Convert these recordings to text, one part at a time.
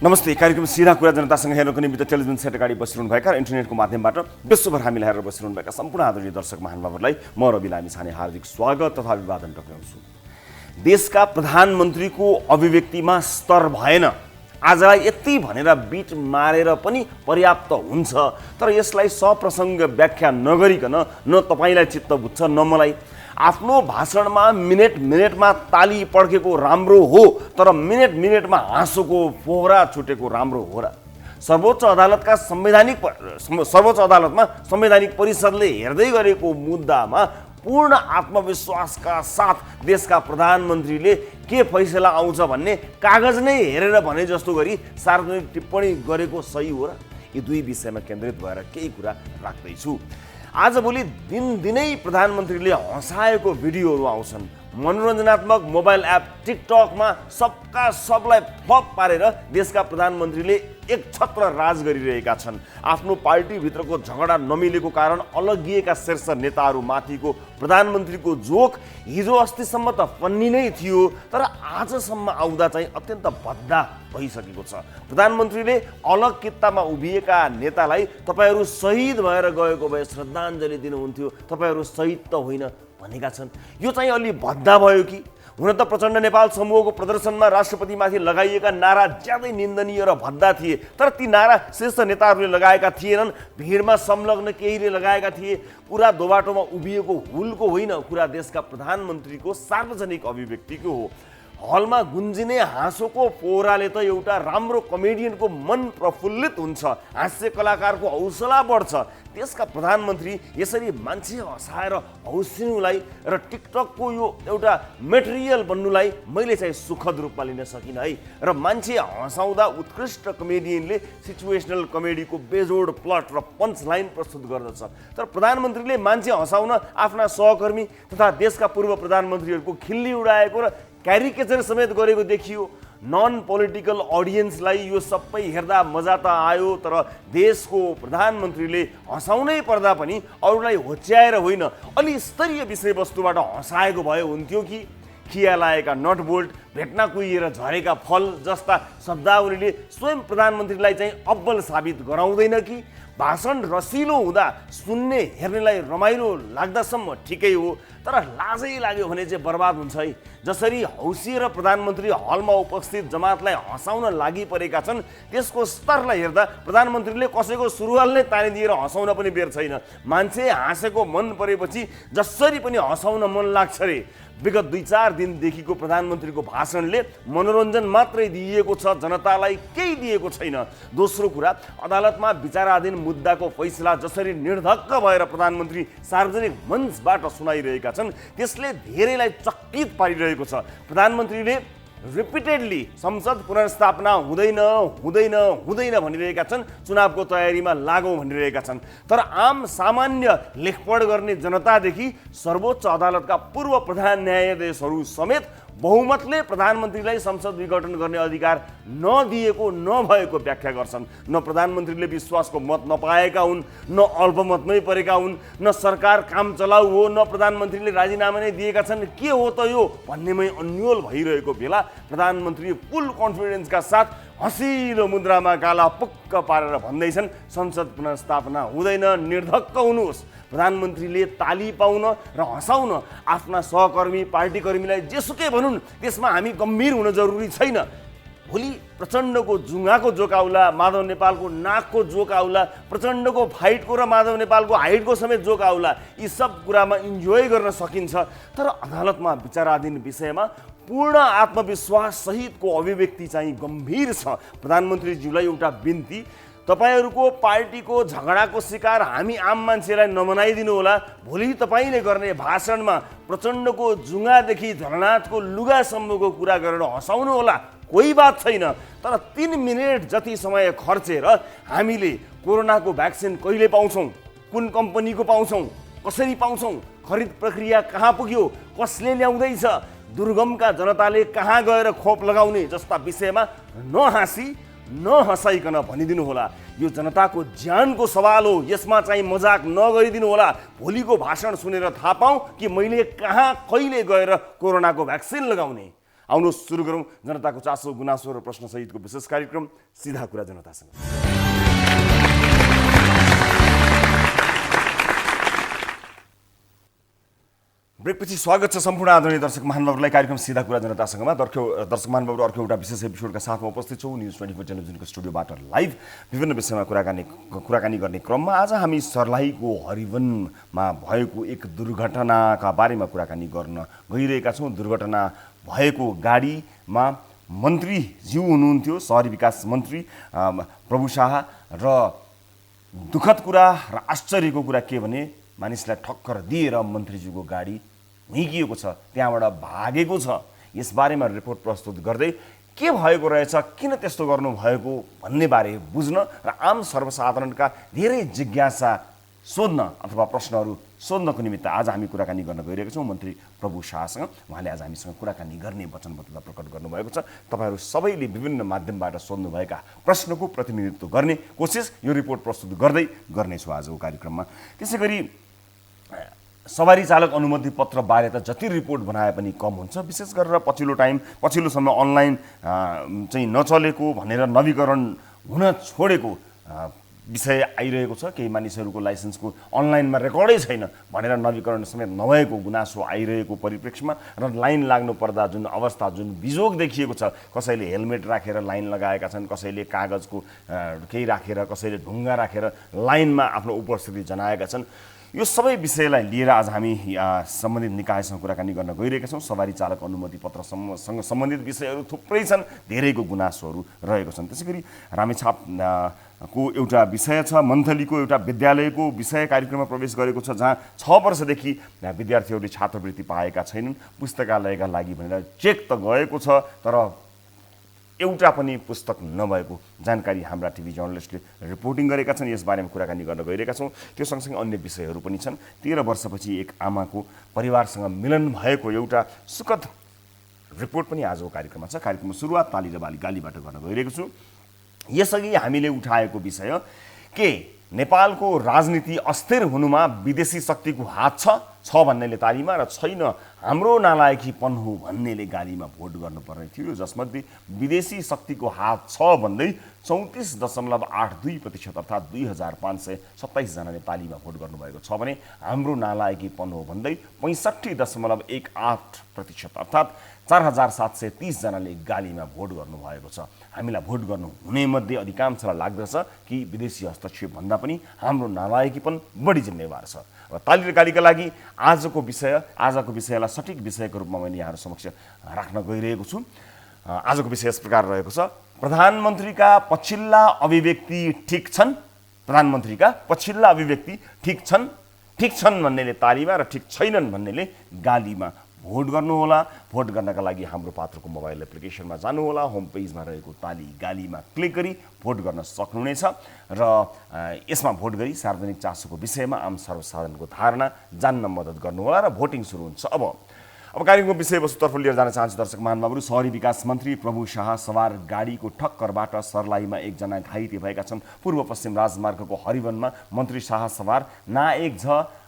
नमस्ते। कार्यक्रम सीधा कुरा जनतासँग हेर्नको निमित्त टेलिभिजन सेट अगाडि बसिरहनुभएका र इन्टरनेटको माध्यमबाट विश्वभर हामीलाई हेरेर बसिरहनुभएका सम्पूर्ण आदरणीय दर्शक महानुभावहरूलाई म रवि लामी छाने हार्दिक स्वागत तथा अभिवादन टक्राउँछु। देशका प्रधानमन्त्रीको अभिव्यक्तिमा स्तर भएन, आजलाई यति भनेर बिट मारेर पनि पर्याप्त हुन्छ, तर यसलाई सप्रसङ्ग व्याख्या नगरिकन न तपाईँलाई चित्त बुझ्छ न मलाई। आफ्नो भाषणमा मिनेटमा ताली पड्केको राम्रो हो, तर मिनेटमा हाँसोको फोहरा छुटेको राम्रो हो र? सर्वोच्च अदालतमा संवैधानिक परिषदले हेर्दै गरेको मुद्दामा पूर्ण आत्मविश्वासका साथ देशका प्रधानमन्त्रीले के फैसला आउँछ भन्ने कागज नै हेरेर भने जस्तो गरी सार्वजनिक टिप्पणी गरेको सही हो र? यी दुई विषयमा केन्द्रित भएर केही कुरा राख्दैछु। आजभोलि दिनदिनै प्रधानमन्त्रीले हँसाएको भिडियोहरू आउँछन्। मनोरञ्जनात्मक मोबाइल एप टिकटकमा सबका सबलाई फ्लप पारेर देशका प्रधानमन्त्रीले एक छत्र राज गरिरहेका छन्। आफ्नो पार्टीभित्रको झगडा नमिलेको कारण अलगिएका शीर्ष नेताहरूमाथिको प्रधानमन्त्रीको जोक हिजो अस्तिसम्म त फन्नी नै थियो, तर आजसम्म आउँदा चाहिँ अत्यन्त भद्दा भइसकेको छ। प्रधानमन्त्रीले अलग कित्तामा उभिएका नेतालाई तपाईँहरू शहीद भएर गएको भए श्रद्धाञ्जली दिनुहुन्थ्यो, तपाईँहरू शहीद त होइन भनेका छन्। यो चाहिँ अलि भद्दा भयो कि? हुन त प्रचण्ड नेपाल समूहको प्रदर्शनमा राष्ट्रपतिमाथि लगाइएका नारा ज्यादै निन्दनीय र भद्दा थिए, तर ती नारा शीर्ष नेताहरूले लगाएका थिएनन्, भिडमा संलग्न केहीले लगाएका थिए। कुरा दोबाटोमा उभिएको हुलको होइन, कुरा देशका प्रधानमन्त्रीको सार्वजनिक अभिव्यक्तिको हो। हलमा गुन्जिने हाँसोको फोहराले त एउटा राम्रो कमेडियनको मन प्रफुल्लित हुन्छ, हास्य कलाकारको हौसला बढ्छ। देशका प्रधानमन्त्री यसरी मान्छे हँसाएर हौसिनुलाई र टिकटकको यो एउटा मेटेरियल बन्नुलाई मैले चाहिँ सुखद रूपमा लिन सकिनँ है। र मान्छे हँसाउँदा उत्कृष्ट कमेडियनले सिचुएसनल कमेडीको बेजोड प्लट र पञ्च लाइन प्रस्तुत गर्दछ, तर प्रधानमन्त्रीले मान्छे हँसाउन आफ्ना सहकर्मी तथा देशका पूर्व प्रधानमन्त्रीहरूको खिल्ली उडाएको र क्यारिकेचर समेत गरेको देखियो। नन पोलिटिकल अडियन्सलाई यो सबै हेर्दा मजा त आयो, तर देशको प्रधानमन्त्रीले हँसाउनै पर्दा पनि अरूलाई होच्याएर होइन, अलि स्तरीय विषयवस्तुबाट हँसाएको भए हुन्थ्यो कि? खिया लागेका नटबोल्ट, भेट्न कुहिएर झरेका फल जस्ता शब्दावलीले स्वयं प्रधानमन्त्रीलाई चाहिँ अब्बल साबित गराउँदैन कि? भाषण रसिलो हुँदा सुन्ने हेर्नेलाई रमाइलो लाग्दासम्म ठिकै हो, तर लाजै लाग्यो भने चाहिँ बर्बाद हुन्छ है। जसरी हौसिएर प्रधानमन्त्री हलमा उपस्थित जमातलाई हँसाउन लागि परेका छन्, त्यसको स्तरलाई हेर्दा प्रधानमन्त्रीले कसैको सुरुवाल नै तानिदिएर हँसाउन पनि बेर छैन। मान्छे हाँसेको मन परेपछि जसरी पनि हँसाउन मन लाग्छ रे। विगत 2-4 दिनदेखिको प्रधानमन्त्रीको भाषणले मनोरञ्जन मात्रै दिएको छ, जनतालाई केही दिएको छैन। दोस्रो कुरा, अदालतमा विचाराधीन मुद्दाको फैसला जसरी निर्धक्क भएर प्रधानमन्त्री सार्वजनिक मञ्चबाट सुनाइरहेका छन्, त्यसले धेरैलाई चकित पारिरहेको छ। प्रधानमन्त्रीले रिपिटेडली संसद पुनर्स्थापना हुँदैन हुँदैन हुँदैन भनिरहेका छन्, चुनावको तयारीमा लागौँ भनिरहेका छन्, तर आम सामान्य लेखपढ गर्ने जनतादेखि सर्वोच्च अदालतका पूर्व प्रधान न्यायाधीशहरू समेत बहुमतले प्रधानमन्त्रीलाई संसद विघटन गर्ने अधिकार नदिएको नभएको व्याख्या गर्छन्। न प्रधानमन्त्रीले विश्वासको मत नपाएका हुन्, न अल्पमतमै परेका हुन्, न सरकार काम चलाउ हो, न प्रधानमन्त्रीले राजीनामा नै दिएका छन्। के हो त यो भन्नेमै अन्योल भइरहेको बेला प्रधानमन्त्री फुल कन्फिडेन्सका साथ हँसिलो मुद्रामा गाला पुक्क पारेर भन्दैछन्, संसद पुनर्स्थापना हुँदैन, निर्धक्क हुनुहोस्। प्रधानमन्त्रीले ताली पाउन र हँसाउन आफ्ना सहकर्मी पार्टीकर्मीलाई जेसुकै भनुन्, त्यसमा हामी गम्भीर हुन जरुरी छैन। भोलि प्रचण्डको जुङ्गाको जोक आउला, माधव नेपालको नाकको जोक आउला, प्रचण्डको फाइटको र माधव नेपालको हाइटको समेत जोक आउला। यी सब कुरामा इन्जोय गर्न सकिन्छ, तर अदालतमा विचाराधीन विषयमा पूर्ण आत्मविश्वास सहितको अभिव्यक्ति चाहिँ गम्भीर छ। प्रधानमन्त्रीज्यूलाई एउटा बिन्ती, तपाईहरूको पार्टीको झगडाको शिकार हामी आम मान्छेलाई नमनाइदिनु होला। भोलि तपाईँले गर्ने भाषणमा प्रचण्डको जुङ्गादेखि झलनाथको लुगासम्मको कुरा गरेर हँसाउनु होला, कोही बात छैन, तर 3 मिनेट जति समय खर्चेर हामीले कोरोनाको भ्याक्सिन कहिले पाउँछौँ, कुन कम्पनीको पाउँछौँ, कसरी पाउँछौँ, खरिद प्रक्रिया कहाँ पुग्यो, कसले ल्याउँदैछ, दुर्गमका जनताले कहाँ गएर खोप लगाउने जस्ता विषयमा नहँसाइकन भनिदिनु होला। यो जनताको ज्यानको सवाल हो, यसमा चाहिँ मजाक नगरिदिनु होला। भोलिको भाषण सुनेर थाहा पाऊँ कि मैले कहाँ कहिले गएर कोरोनाको भ्याक्सिन लगाउने। आउनुहोस् सुरु गरौँ जनताको चासो गुनासो र प्रश्न सहितको विशेष कार्यक्रम सीधा कुरा जनतासँग। ब्रेकपछि स्वागत छ सम्पूर्ण आदरणीय दर्शक महानुभावहरूलाई कार्यक्रम सीधा कुरा जनतासँगमा। दर्शक महानुभावहरू अर्को एउटा विशेष एपिसोडका साथमा उपस्थित छौँ न्युज 24 टेलिभिजनको स्टुडियोबाट लाइभ विभिन्न विषयमा कुराकानी गर्ने क्रममा आज हामी सर्लाहीको हरिवनमा भएको एक दुर्घटनाका बारेमा कुराकानी गर्न गइरहेका छौँ। दुर्घटना भएको गाडीमा मन्त्रीज्यू हुनुहुन्थ्यो, शहरी विकास मन्त्री प्रभु शाह, र दुःखद कुरा र आश्चर्यको कुरा के भने मानिसलाई ठक्कर दिएर मन्त्रीज्यूको गाडी हिँकिएको छ, त्यहाँबाट भागेको छ। यसबारेमा रिपोर्ट प्रस्तुत गर्दै के भएको रहेछ, किन त्यस्तो गर्नुभएको भन्ने बारे बुझ्न र आम सर्वसाधारणका धेरै जिज्ञासा सोध्न अथवा प्रश्नहरू सोध्नको निमित्त आज हामी कुराकानी गर्न गइरहेका छौँ मन्त्री प्रभु शाहसँग। उहाँले आज हामीसँग कुराकानी गर्ने वचनबद्धता प्रकट गर्नुभएको छ। तपाईँहरू सबैले विभिन्न माध्यमबाट सोध्नुभएका प्रश्नको प्रतिनिधित्व गर्ने कोसिस यो रिपोर्ट प्रस्तुत गर्दै गर्नेछु आजको कार्यक्रममा। त्यसै गरी सवारी चालक अनुमति पत्र बारे त जति रिपोर्ट बनाए पनि कम हुन्छ। विशेष गरेर पछिल्लो समय अनलाइन चाहिँ नचलेको भनेर नवीकरण हुन छोडेको विषय आइरहेको छ। केही मानिसहरूको लाइसेन्सको अनलाइनमा रेकर्डै छैन भनेर नवीकरण समेत नभएको गुनासो आइरहेको परिप्रेक्ष्यमा र लाइन लाग्नु पर्दा जुन अवस्था, जुन बिजोग देखिएको छ, कसैले हेलमेट राखेर लाइन लगाएका छन्, कसैले कागजको केही राखेर, कसैले ढुङ्गा राखेर लाइनमा आफ्नो उपस्थिति जनाएका छन्। यो सबै विषयलाई लिएर आज हामी सम्बन्धित निकायसँग कुराकानी गर्न गइरहेका छौँ। सवारी चालक अनुमति पत्रसँग सम्बन्धित विषयहरू थुप्रै छन्, धेरैको गुनासोहरू रहेको छन्। त्यसै गरी रामेछापको एउटा विषय छ, मन्थलीको एउटा विद्यालयको विषय कार्यक्रममा प्रवेश गरेको छ, जहाँ 6 वर्षदेखि विद्यार्थीहरूले छात्रवृत्ति पाएका छैनन्। पुस्तकालयका लागि भनेर चेक त गएको छ, तर एउटा पनि पुस्तक नभएको जानकारी हाम्रा टिभी जर्नलिस्टले रिपोर्टिङ गरेका छन्। यसबारेमा कुराकानी गर्न गइरहेका छौँ। त्यो सँगसँगै अन्य विषयहरू पनि छन्। 13 वर्षपछि एक आमाको परिवारसँग मिलन भएको एउटा सुखद रिपोर्ट पनि आजको कार्यक्रममा छ। कार्यक्रमको सुरुवात ताली र गालीबाट गर्न गइरहेको छु। यसअघि हामीले उठाएको विषय के नेपालको राजनीति अस्थिर हुनुमा विदेशी शक्तिको हात छ भन्नेले तालीमा र छैन हाम्रो नालायकीपन हो भन्नेले गालीमा भोट गर्नुपर्ने थियो, जसमध्ये विदेशी शक्तिको हात छ भन्दै 34.82% अर्थात् 2527 जनाले तालीमा भोट गर्नुभएको छ भने हाम्रो नालायकीपन हो भन्दै 65.18% अर्थात् 4730 जनाले गालीमा भोट गर्नुभएको छ। हामीलाई भोट गर्नु हुने मध्ये अधिकांशलाई लाग्दछ कि विदेशी हस्तक्षेप भन्दा पनि हाम्रो नालायकीपन बढी जिम्मेवार छ। अब ताली र गालीका लागि आजको विषयलाई सठिक विषयको रूपमा मैले यहाँहरू समक्ष राख्न गइरहेको छु। आजको विषय यस प्रकार रहेको छ, प्रधानमन्त्रीका पछिल्ला अभिव्यक्ति ठिक छन्। प्रधानमन्त्रीका पछिल्ला अभिव्यक्ति ठिक छन् भन्नेले तालीमा र ठिक छैनन् भन्नेले गालीमा भोट गर्नुहोला। भोट गर्नका लागि हाम्रो पात्रको मोबाइल एप्लिकेसनमा जानुहोला, होम पेजमा रहेको ताली गालीमा क्लिक गरी भोट गर्न सक्नुहुनेछ र यसमा भोट गरी सार्वजनिक चासोको विषयमा आम सर्वसाधारणको धारणा जान्न मद्दत गर्नुहोला र भोटिङ सुरु हुन्छ। अब कार्यक्रमको विषयवस्तुतर्फ लिएर जान चाहन्छु दर्शक महानुभावहरू। शहरी विकास मन्त्री प्रभु शाह सवार गाडीको ठक्करबाट सर्लाहीमा एकजना घाइते भएका छन्। पूर्व पश्चिम राजमार्गको हरिवनमा मन्त्री शाह सवार ना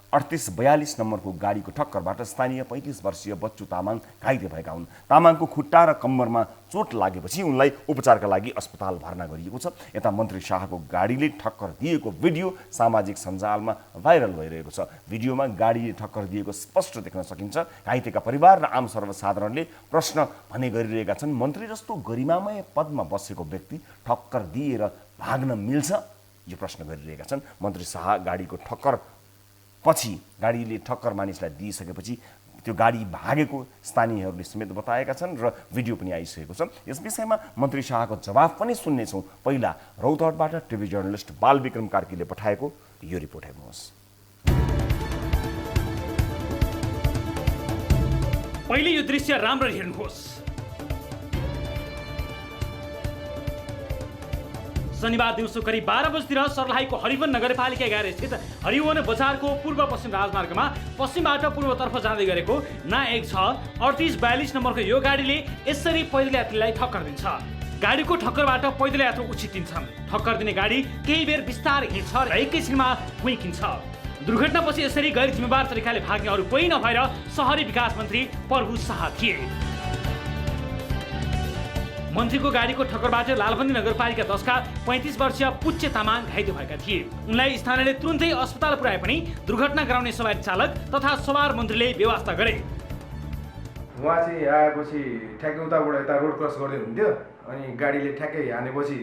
3842 नम्बरको गाडीको ठक्करबाट स्थानीय 35 वर्षीय बच्चु तामाङ घाइते भएका हुन्। तामाङको खुट्टा र कम्मरमा चोट लागेपछि उनलाई उपचारका लागि अस्पताल भर्ना गरिएको छ। यता मन्त्री शाहको गाडीले ठक्कर दिएको भिडियो सामाजिक सञ्जालमा भाइरल भइरहेको छ। भिडियोमा गाडीले ठक्कर दिएको स्पष्ट देख्न सकिन्छ। घाइतेका परिवार र आम सर्वसाधारणले प्रश्न भने गरिरहेका छन्, मन्त्री जस्तो गरिमामय पदमा बसेको व्यक्ति ठक्कर दिएर भाग्न मिल्छ? यो प्रश्न गरिरहेका छन्। मन्त्री शाह गाडीको गाडीले ठक्कर मानिसलाई दिइसकेपछि त्यो गाडी भागेको स्थानीयहरूले समेत बताएका छन् र भिडियो पनि आइसकेको छ। यस विषयमा मन्त्री शाहको जवाफ पनि सुन्नेछौँ। पहिला रौतहटबाट टिभी जर्नलिस्ट बालविक्रम कार्कीले पठाएको यो रिपोर्ट हेर्नुहोस्। पहिले यो दृश्य राम्ररी हेर्नुहोस्। शनिबार दिउँसो करिब 12 बजीतिर सर्लाहीको हरिवन नगरपालिका 11 स्थित हरिवन बजारको पूर्व पश्चिम राजमार्गमा पश्चिमबाट पूर्वतर्फ जाँदै गरेको ना 3842 नम्बरको यो गाडीले यसरी पैदल यात्रीलाई ठक्कर दिन्छ। गाडीको ठक्करबाट पैदल यात्रु उछिटिन्छन्। ठक्कर दिने गाडी केही बेर बिस्तारै हिँड्छ र एकैछिनमा भुइँकिन्छ। दुर्घटनापछि यसरी गैर जिम्मेवार तरिकाले भाग्ने अरू कोही नभएर शहरी विकास मन्त्री प्रभु शाह थिए। मन्त्रीको गाडीको ठक्करबाट लालबन्दी नगरपालिका 10 का 35 वर्षीय पुच्चे तामाङ घाइते भएका थिए। उनलाई स्थानीयले तुरुन्तै अस्पताल पुर्याए पनि दुर्घटना गराउने सवारी चालक तथा सवार मन्त्रीले व्यवस्था गरे। उहाँ चाहिँ आएपछि ठ्याक्कै उताबाट यता रोड क्रस गर्दै हुन्थ्यो अनि गाडीले ठ्याक्कै हानेपछि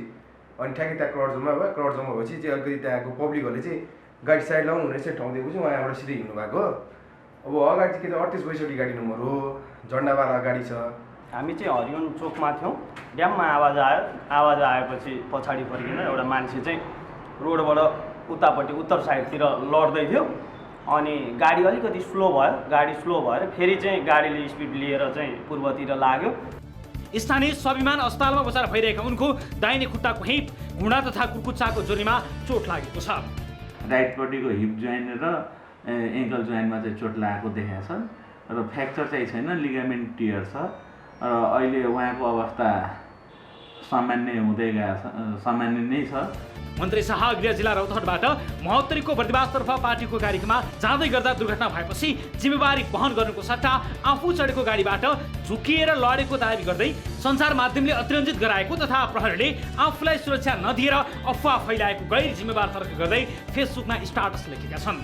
अनि ठ्याक्कै त्यहाँ क्रडजोमा भयो। क्रडजोमा भएपछि चाहिँ अलिकति त्यहाँको पब्लिकहरूले चाहिँ गाडी साइड लाउनु हुने चाहिँ ठाउँ दिएपछि उहाँ यहाँबाट सिधै हिँड्नु भएको। अब अगाडि चाहिँ के त 38-62 गाडी नम्बर हो, झन्डावाला गाडी छ। हामी चाहिँ हरियोन चोकमा थियौँ, ड्याममा आवाज आयो। आवाज आएपछि पछाडि फर्किँदा एउटा मान्छे चाहिँ रोडबाट उतापट्टि उत्तर साइडतिर लड्दै थियो अनि गाडी अलिकति स्लो भयो। गाडी स्लो भएर फेरि चाहिँ गाडीले स्पिड लिएर चाहिँ पूर्वतिर लाग्यो। स्थानीय स्वाभिमान अस्पतालमा उपचार भइरहेका उनको दाहिने खुट्टाको हिप, घुँडा तथा कुर्कुच्चाको जोरीमा चोट लागेको छ। राइटपट्टिको हिप जोइन्ट र एङ्कल जोइन्टमा चाहिँ चोट लागेको देखाएको छ र फ्र्याक्चर चाहिँ छैन, लिगामेन्ट टियर छ र अहिले उहाँको अवस्था सामान्य नै छ। मन्त्री शाह गृह जिल्ला रौतहटबाट महोत्तरीको बर्दिवासतर्फ पार्टीको गाडीमा जाँदै गर्दा दुर्घटना भएपछि जिम्मेवारी वहन गर्नुको सट्टा आफू चढेको गाडीबाट झुकिएर लडेको दाबी गर्दै सञ्चार माध्यमले अतिरञ्जित गराएको तथा प्रहरीले आफूलाई सुरक्षा नदिएर अफवाह फैलाएको गैर जिम्मेवार तर्क गर्दै फेसबुकमा स्टाटस लेखेका छन्।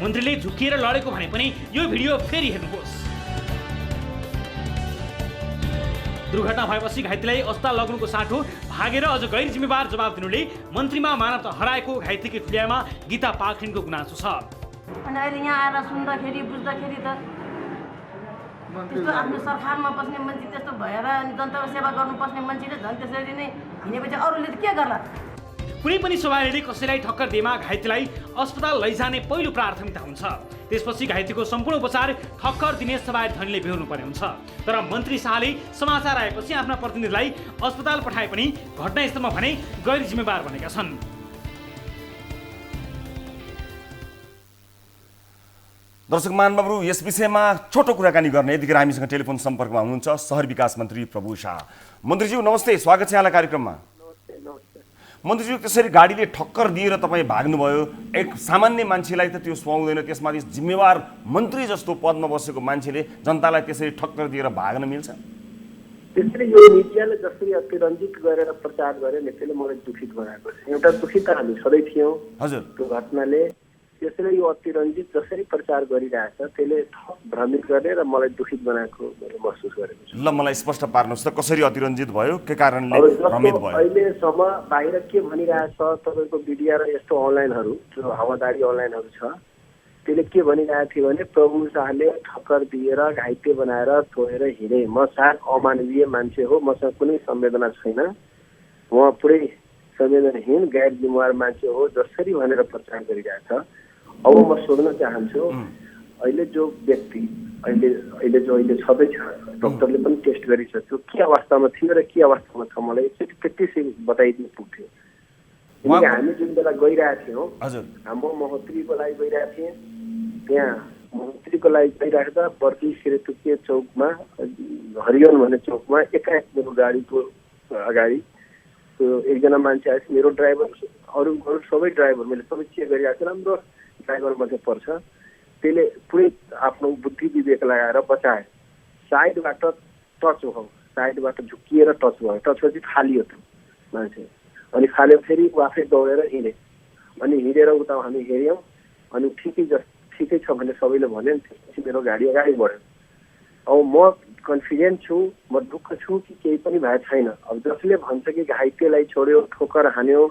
मन्त्रीले झुकिएर लडेको भने पनि यो भिडियो फेरि हेर्नुहोस्। दुर्घटना भएपछि घाइतेलाई अस्पताल लग्नुको साटो भागेर अझ गैर जिम्मेवार जवाब दिनुले मन्त्रीमा मानवता हराएको घाइतेकी खुल्यामा गीता पाखरिनको गुनासो छ। अनि अहिले यहाँ आएर सुन्दाखेरि बुझ्दाखेरि त त्यस्तो आफ्नो सरकारमा बस्ने मान्छे त्यस्तो भएर अनि जनताको सेवा गर्नुपर्ने मान्छेले झन् त्यसरी नै हिँडेपछि अरूले त के गर्ला। कुनै पनि सवारीले कसैलाई ठक्कर दिएमा घाइतेलाई अस्पताल लैजाने पहिलो प्राथमिकता हुन्छ। त्यसपछि घाइतेको सम्पूर्ण उपचार ठक्कर दिने सवारी धनीले बेहोर्नु पर्ने हुन्छ। तर मन्त्री शाहले समाचार आएपछि आफ्ना प्रतिनिधिलाई अस्पताल पठाए पनि घटनास्थलमा भने गैर जिम्मेवार बनेका छन्। दर्शक महानुभावहरू, यस विषयमा छोटो कुराकानी गर्ने यतिखेर हामीसँग टेलिफोन सम्पर्कमा हुनुहुन्छ सहर विकास मन्त्री प्रभु शाह। मन्त्रीज्यू नमस्ते, स्वागत छ यहाँलाई कार्यक्रममा। मन्त्रीज्यू, त्यसरी गाडीले ठक्कर दिएर तपाईँ भाग्नुभयो, एक सामान्य मान्छेलाई त त्यो सुहाउँदैन, त्यसमाथि जिम्मेवार मन्त्री जस्तो पदमा बसेको मान्छेले जनतालाई त्यसरी ठक्कर दिएर भाग्न मिल्छ? त्यसरी यो मिडियाले जसरी अतिरञ्जित गरेर प्रचार गरे नि त्यसले मलाई दुखित बनाएको छ। एउटा दुखित हामी सधैँ थियौँ हजुर। त्यो घटनाले त्यसले यो अतिरञ्जित जसरी प्रचार गरिरहेछ त्यसले थप भ्रमित गर्ने र मलाई दुखित बनाएको मैले महसुस गरेको छु। ल मलाई स्पष्ट पार्नुहोस् त, कसरी अतिरञ्जित भयो, के कारणले भ्रमित भयो? अहिलेसम्म बाहिर के भनिरहेछ तपाईँको मिडिया र यस्तो अनलाइनहरू जो हावादारी अनलाइनहरू छ त्यसले के भनिरहेको थियो भने प्रभु शाहले ठक्कर दिएर घाइते बनाएर छोडेर हिँडे, म सायद अमानवीय मान्छे हो, मसँग कुनै संवेदना छैन, म पुरै संवेदनाहीन गैर जिम्मेवार मान्छे हो जसरी भनेर प्रचार गरिरहेछ। अब म सोध्न चाहन्छु, अहिले जो व्यक्ति अहिले छँदैछ, डक्टरले पनि टेस्ट गरिसक्यो, के अवस्थामा थियो र के अवस्थामा छ मलाई एकचोटि प्र्याक्टिस बताइदिनु पुग्थ्यो। किनकि हामी जुन बेला गइरहेको थियौँ, हाम्रो महोत्तरीको लागि गइरहेको थिएँ, त्यहाँ महोत्तरीको लागि गइराख्दा बर्दी सिरेतुके चौकमा हरियोन भन्ने चौकमा एकाएक मेरो गाडीको अगाडि एकजना मान्छे आएछ। मेरो ड्राइभर अरू सबै ड्राइभर मैले सबै चेक गरिरहेको छु, राम्रो ड्राइभर मात्रै पर्छ, त्यसले पुरै आफ्नो बुद्धि विवेक लगाएर बचाए। साइडबाट टच भयो, साइडबाट झुकिएर टच भयो, टच भएपछि फालियो त्यो मान्छे, अनि फाल्यो फेरि ऊ आफै दौडेर हिँडे। अनि हिँडेर उता हामी हेऱ्यौँ अनि ठिकै छ भने सबैले भन्यो। त्यसपछि मेरो गाडी अगाडि बढ्यो। अब म कन्फिडेन्ट छु, म दुःख छु कि केही पनि भएको छैन। अब जसले भन्छ कि घाइतेलाई छोड्यो, ठोकर हान्यो,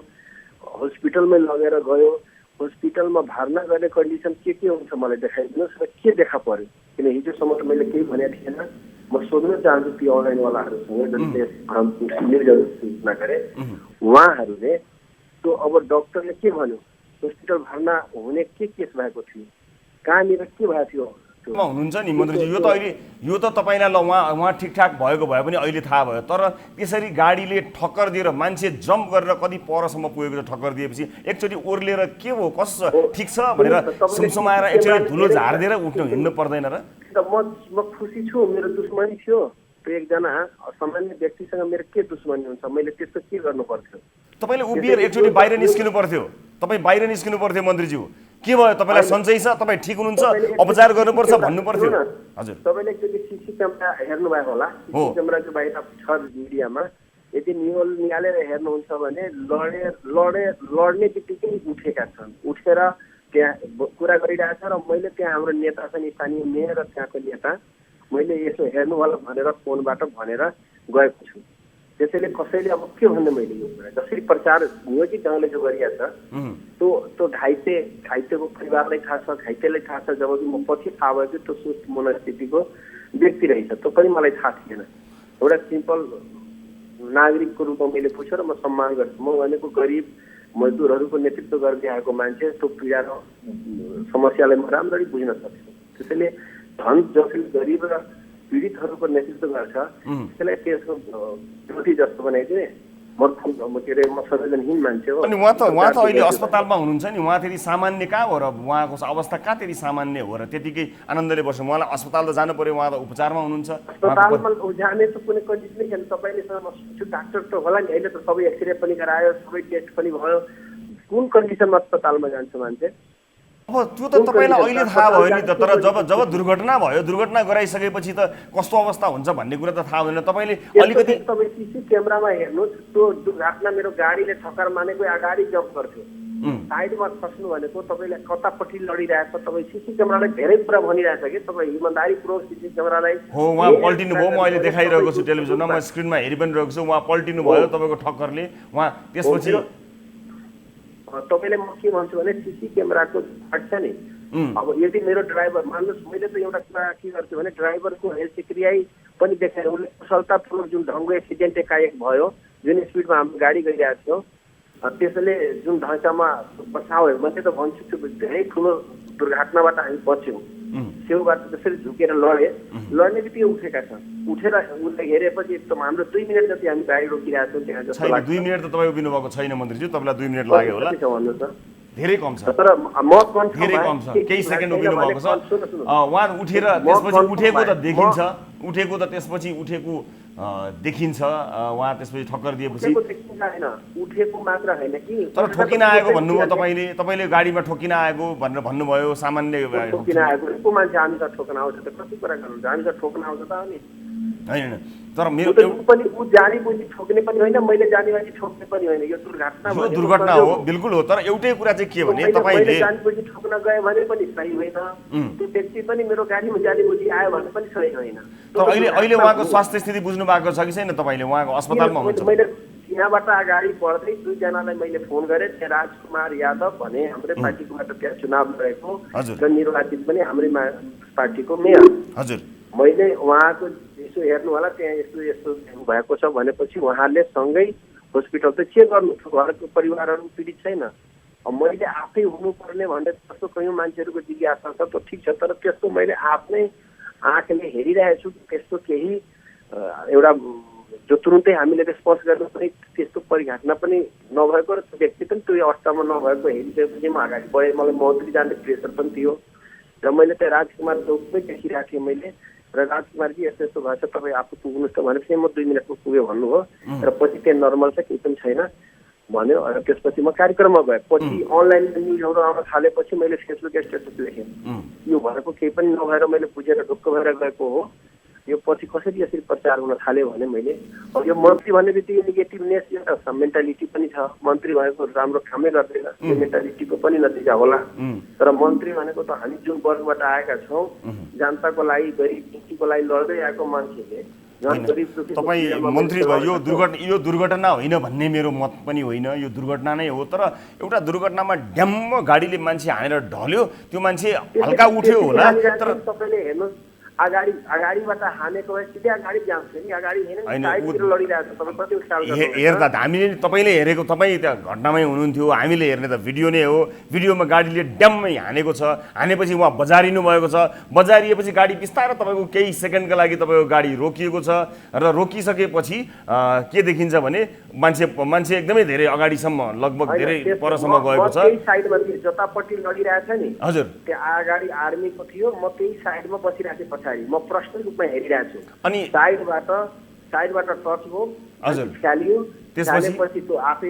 हस्पिटलमै लगेर गयो, हस्पिटलमा भर्ना गर्ने कन्डिसन के हुन्छ मलाई देखाइदिनुहोस् र के देखा पर्यो। किन हिजोसम्म त मैले केही भनेको थिएन। म सोध्न चाहन्छु ती अनलाइनवालाहरूसँग जसले सूचना गरे, उहाँहरूले त्यो अब डक्टरले के भन्यो, हस्पिटल भर्ना हुने के केस भएको थियो, कहाँनिर के भएको थियो हुनुहुन्छ नि मन्त्रीजी। यो त तपाईँलाई ल उहाँ ठिकठाक भएको भए पनि अहिले थाहा भयो, तर त्यसरी गाडीले ठक्कर दिएर मान्छे जम्प गरेर कति परसम्म पुगेको छ, ठक्कर दिएपछि एकचोटि ओर्लेर के हो कसो ठिक छ भनेर सुमसुमाएर एकचोटि धुलो झारिदिएर उठ्नु हिँड्नु पर्दैन र? म खुसी छु, मेरो दुश्मनी थियो त्यो एकजना सामान्य व्यक्तिसँग मेरो के दुश्मनी हुन्छ, मैले त्यस्तो के गर्नु पर्थ्यो? तपाईँले उभिएर एकचोटि बाहिर निस्किनु पर्थ्यो, तपाईँ बाहिर निस्किनु पर्थ्यो मन्त्रीज्यू। के भयो, तपाईँलाई सन्चै छ, तपाईँ ठिक हुनुहुन्छ, उपचार गर्नुपर्छ भन्नु पर्थ्यो। हजुर, तपाईँले एकचोटि सीसी क्यामेरा हेर्नुभएको होला, सीसी क्यामेराको बाहिर छ मिडियामा, यदि निहालेर हेर्नुहुन्छ भने लड्ने बित्तिकै उठेका छन्, उठेर त्यहाँ कुरा गरिरहेछ। र मैले त्यहाँ हाम्रो नेता छन्, स्थानीय मेयर र त्यहाँको नेता, मैले यसो हेर्नु होला भनेर फोनबाट भनेर गएको छु। त्यसैले कसैले अब के भन्ने मैले यो कुरा जसरी प्रचार नियोजित ढङ्गले जो गरिरहेछ त्यो घाइतेको परिवारलाई थाहा छ, घाइतेलाई थाहा छ। जबकि म पछि थाहा भयो कि त्यो सुस्त मनस्थितिको व्यक्ति रहेछ, त्यो पनि मलाई थाहा थिएन। एउटा सिम्पल नागरिकको रूपमा मैले पुछेर म सम्मान गर्छु। म भनेको गरिब मजदुरहरूको नेतृत्व गर्दै आएको मान्छे, त्यो पीडा र समस्यालाई म राम्ररी बुझ्न सक्छु। त्यसैले धन जसले गरिब र पीडितहरूको नेतृत्व गर्छ त्यसलाई त्यसको विरोधी जस्तो बनाइदिने म संवेदनहीन मान्छे हो। अनि उहाँ त अहिले अस्पतालमा हुनुहुन्छ नि, उहाँ त्यति सामान्य कहाँ हो र, उहाँको अवस्था कहाँ त्यति सामान्य हो र त्यतिकै आनन्दले बस्छ? उहाँलाई अस्पताल त जानु पर्यो, उहाँ त उपचारमा हुनुहुन्छ। अस्पतालमा जाने त कुनै कन्डिसनै छैन। तपाईँले डाक्टर त होला नि, अहिले त सबै एक्सरे पनि गरायो, सबै टेस्ट पनि भयो, कुन कन्डिसनमा अस्पतालमा जान्छ मान्छे? अब त्यो त तपाईँलाई अहिले थाहा भयो नि त, तर जब दुर्घटना भयो, दुर्घटना गराइसकेपछि त कस्तो अवस्था हुन्छ भन्ने कुरा त थाहा हुँदैन। तपाईँले अलिकति तपाईँ सीसी क्यामेरामा हेर्नुहोस्, त्यो दुर्घटना मेरो गाडीले ठक्कर मानेको अगाडि जम्प गर्थ्यो, साइडमा खस्नु भनेको तपाईँले कतापट्टि लडिरहेछ। तपाईँ सीसी क्यामेरालाई धेरै कुरा भनिरहेछ कि तपाईँ इमान्दारीपूर्वक सीसी क्यामेरालाई हो उहाँ पल्टिनु भयो। म अहिले देखाइरहेको छु टेलिभिजनमा, म स्क्रिनमा हेरि पनि रहेको छु। उहाँ पल्टिनु भयो तपाईँको ठक्करले। उहाँ त्यसपछि तपाईँले म के भन्छु भने सीसी क्यामेराको छ नि, अब यदि मेरो ड्राइभर मान्नुहोस्, मैले त एउटा कुरा के गर्छु भने ड्राइभरको हेल्थ क्रिया पनि देखाएर उसले कुशलतापूर्वक जुन ढङ्गको एक्सिडेन्ट एकाएक भयो, जुन स्पिडमा हाम्रो गाडी गइरहेको थियो, त्यसैले जुन ढाँचामा बचायो, मैले त भन्छु त्यो धेरै ठुलो दुर्घटनाबाट हामी बच्यौँ। छेउबाट त्यसरी झुकेर लड्ने बित्तिकै उठेका छन्। उठेर उसलाई हेरेपछि एकदम हाम्रो 2 मिनट जति हामी गाडी रोकिरहेको छौँ त्यहाँ जस्तो लाग्छ। 2 मिनट त तपाईँ उभिनु भएको छैन मन्त्रीज्यू, तपाईँलाई 2 मिनट लाग्यो होला, भन्नु त धेरै कम छ, तर म धेरै कम छ, केही सेकेन्ड उभिनु भएको छ। उहाँ उठेर त्यसपछि उठेको त देखिन्छ, उठेको त त्यसपछि उठेको देखिन्छ। उहाँ त्यसपछि ठक्कर दिएपछि उठेको मात्र होइन कि, तर ठोकिन आएको भन्नुभयो तपाईँले गाडीमा ठोकिन आएको भनेर भन्नुभयो। सामान्य ठोकिन आएको को मान्छे हामीसँग ठोक्न आउँछ त कति कुरा गर्नुहुन्छ, हामीसँग ठोक्न आउँछ त अनि होइन। तर मेरो पनि ऊ जानी बुझी ठोक्ने पनि होइन, मैले जानी बुझी ठोक्ने पनि होइन, यो दुर्घटना हो, बिल्कुल हो। तर एउटै कुरा चाहिँ के भने तपाईँले जानी बुझी ठोक्न गयो भने पनि सही होइन, त्यो व्यक्ति पनि मेरो गाडीमा जानी बुझी आयो भने पनि सही होइन। तर अहिले उहाँको स्वास्थ्य स्थिति बुझ्नु भएको छ कि छैन तपाईँले? उहाँको अस्पतालमा हुनुहुन्छ। मैले यहाँबाट अगाडि बढ्दै 2 जनालाई मैले फोन गरेँ, त्यहाँ राजकुमार यादव भने हाम्रै पार्टीकोबाट त्यहाँ चुनाव लडेको र निर्वाचित पनि हाम्रै पार्टीको मेयर। हजुर, मैले उहाँको यसो हेर्नु होला, त्यहाँ यस्तो भएको छ भनेपछि उहाँले सँगै हस्पिटल त के गर्नु, घरको परिवारहरू पीडित छैन। अब मैले आफै हुनुपर्ने भन्ने जस्तो कयौँ मान्छेहरूको जिज्ञासा छ, त ठिक छ, तर त्यस्तो मैले आफ्नै आँखले हेरिरहेको छु। त्यस्तो केही एउटा जो तुरुन्तै हामीले स्पर्श गर्नु पनि त्यस्तो परिघटना पनि नभएको र त्यो व्यक्ति पनि त्यो अवस्थामा नभएको हेरिसकेपछि म अगाडि बढेँ। मलाई मन्त्री जाने प्रेसर पनि थियो र मैले त्यहाँ राजकुमार चौकमै देखिरहेको थिएँ मैले, र राजकुमारजी यस्तो यस्तो भएछ, तपाईँ आफू पुग्नुहोस् त भनेपछि म 2 मिनटमा पुगेँ भन्नुभयो। र पछि त्यहाँ नर्मल छ, केही पनि छैन भन्यो। र त्यसपछि म कार्यक्रममा गएँ। पछि अनलाइन न्युजहरू आउन थालेपछि मैले फेसबुक स्टेटस लेखेँ, यो भएको केही पनि नभएर मैले बुझेर ढुक्क भएर गएको हो। यो पछि कसरी यसरी प्रचार हुन थाल्यो भने मैले अब यो मन्त्री भन्ने बित्तिकै नेगेटिभनेस एउटा मेन्टालिटी पनि छ। मन्त्री भएको राम्रो कामै गर्दैन, यो मेन्टालिटीको पनि नतिजा होला। तर मन्त्री भनेको त हामी जुन वर्गबाट आएका छौँ, जनताको लागि गरिब दुखीको लागि लड्दै आएको मान्छेले तपाईँ मन्त्री भयो, यो दुर्घटना होइन भन्ने मेरो मत पनि होइन, यो दुर्घटना नै हो। तर एउटा दुर्घटनामा ड्याम्म गाडीले मान्छे हानेर ढल्यो, त्यो मान्छे हल्का उठ्यो होला। तर तपाईँले हेर्नुहोस्, अगाडिबाट हानेको भए सिधै अगाडि जान्छ नि, अगाडि होइन साइडतिर लडिरहेको छ। तपाईँ कति ख्याल गर्नुहुन्छ? हेर्दा हामीले तपाईँले हेरेको, तपाईँ त्यहाँ घटनामै हुनुहुन्थ्यो, हामीले हेर्ने त भिडियो नै हो। भिडियोमा गाडीले ड्याम्मै हानेको छ, हानेपछि उहाँ बजारिनु भएको छ। बजारिएपछि गाडी बिस्तारै तपाईँको केही सेकेन्डका लागि तपाईँको गाडी रोकिएको छ। र रोकिसकेपछि के देखिन्छ भने मान्छे एकदमै धेरै अगाडिसम्म, लगभग धेरै परसम्म गएको छ। त्यही साइडमा जतापट्टि लडिरहेछ नि, हजुर, त्यहाँ अगाडि आर्मीको थियो, म त्यही साइडमा बसिरहेको थिएँ पछाडि, म प्रश्न रूपमा हेरिरहेको छु। अनि साइडबाट टच भयो, हजुर। चालियो, त्यसपछि? चालेपछि त्यो आफै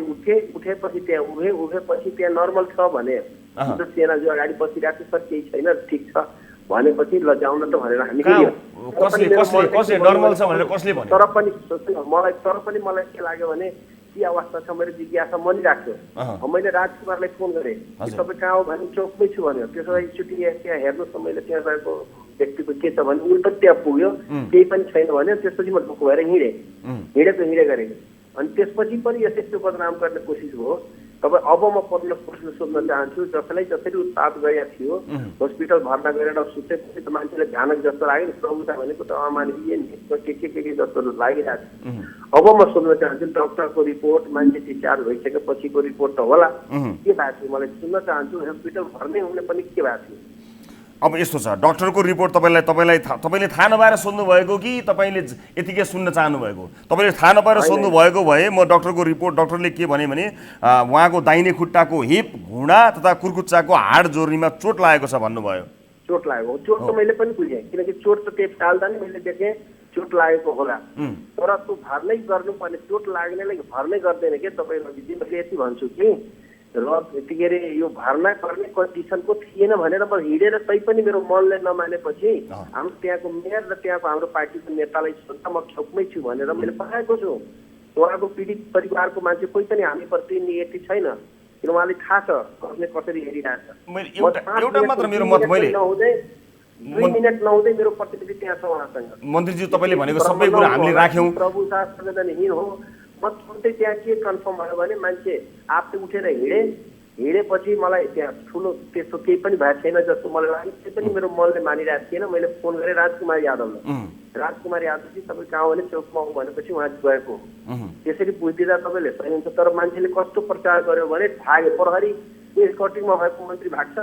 उठेपछि त्यहाँ उभेपछि त्यहाँ नर्मल छ भने सेना जो अगाडि बसिरहेको छ सर केही छैन ठिक छ भनेपछि ल जाउँ न त भनेर हामी हिँड्यौँ। कसले नर्मल छ भनेर कसले भन्यो? तर पनि मलाई के लाग्यो भने के अवस्था छ मेरो जिज्ञासा मनिराख्यो। मैले राजकुमारलाई फोन गरेँ तपाईँ कहाँ हो भने चोकमै छु भन्यो। त्यसो भए एकचोटि त्यहाँ हेर्नुहोस् न मैले त्यहाँ गएको व्यक्तिको के छ भने उल्टो त्यहाँ पुग्यो केही पनि छैन भन्यो। त्यसपछि म ढुक्क भएर हिँडे गरेँ अनि त्यसपछि पनि यसो बदनाम गर्ने कोसिस भयो। तपाईँ अब म प्रश्न सोध्न चाहन्छु जसलाई जसरी उत्पात गरेका थियो हस्पिटल भर्ना गरेर सुतेपछि त मान्छेलाई भयानक जस्तो लाग्यो नि प्रभुता भनेको त अमानवीय नि के जस्तो लागिरहेको छ। अब म सोध्न चाहन्छु डक्टरको रिपोर्ट मान्छे डिस्चार्ज भइसकेपछिको रिपोर्ट त होला के भएको थियो मलाई सुन्न चाहन्छु। हस्पिटल भर्ने हुने पनि के भएको थियो? अब यस्तो छ डक्टरको रिपोर्ट तपाईँले थाहा नपाएर सोध्नु भएको कि तपाईँले यतिकै सुन्न चाहनु भएको? तपाईँले थाहा नपाएर सोध्नु भएको भए म डक्टरको रिपोर्ट डक्टरले के भने उहाँको दाहिने खुट्टाको हिप घुँडा तथा कुर्कुच्चाको हाड जोर्नीमा चोट लागेको छ भन्नुभयो। चोट लागेको चोट त मैले पनि बुझेँ किनकि चोट त टेप टाल्दा नि मैले देखेँ चोट लागेको होला तर त्यो भर्नै गर्नुपर्ने चोट लाग्नेलाई भर्नै गर्दैन के तपाईँ रविजी। मैले यति भन्छु कि र के अरे यो भर्ना गर्ने कन्डिसनको थिएन भनेर म हिँडेर तैपनि मेरो मनले नमानेपछि हाम्रो त्यहाँको मेयर र त्यहाँको हाम्रो पार्टीको नेतालाई सोध्दा म चौकमै छु भनेर मैले पठाएको छु। उहाँको पीडित परिवारको मान्छे कोही पनि हामीप्रति नियति छैन किन उहाँले थाहा छ कसले कसरी हेरिरहेको छ। 2 मिनट नहुँदै मेरो प्रतिनिधि त्यहाँ छ उहाँसँग। मन्त्रीज्यू तपाईँले भनेको सबै कुरा हामीले राख्यौँ। प्रभु शासन हिँड हो म तुरन्तै त्यहाँ के कन्फर्म भयो भने मान्छे आफै उठेर हिँडेपछि मलाई त्यहाँ ठुलो त्यस्तो केही पनि भएको छैन जस्तो मलाई लाग्यो। त्यो पनि मेरो मनले मानिरहेको थिएन। मैले फोन गरेँ राजकुमार यादवलाई। राजकुमार यादवजी तपाईँ कहाँ हो भने चौकमा हो भनेपछि उहाँ गएको। त्यसरी बुझिदिँदा तपाईँले सही हुन्छ तर मान्छेले कस्तो प्रचार गर्यो भने भाग्यो प्रहरी स्कटिङमा भएको मन्त्री भाग्छ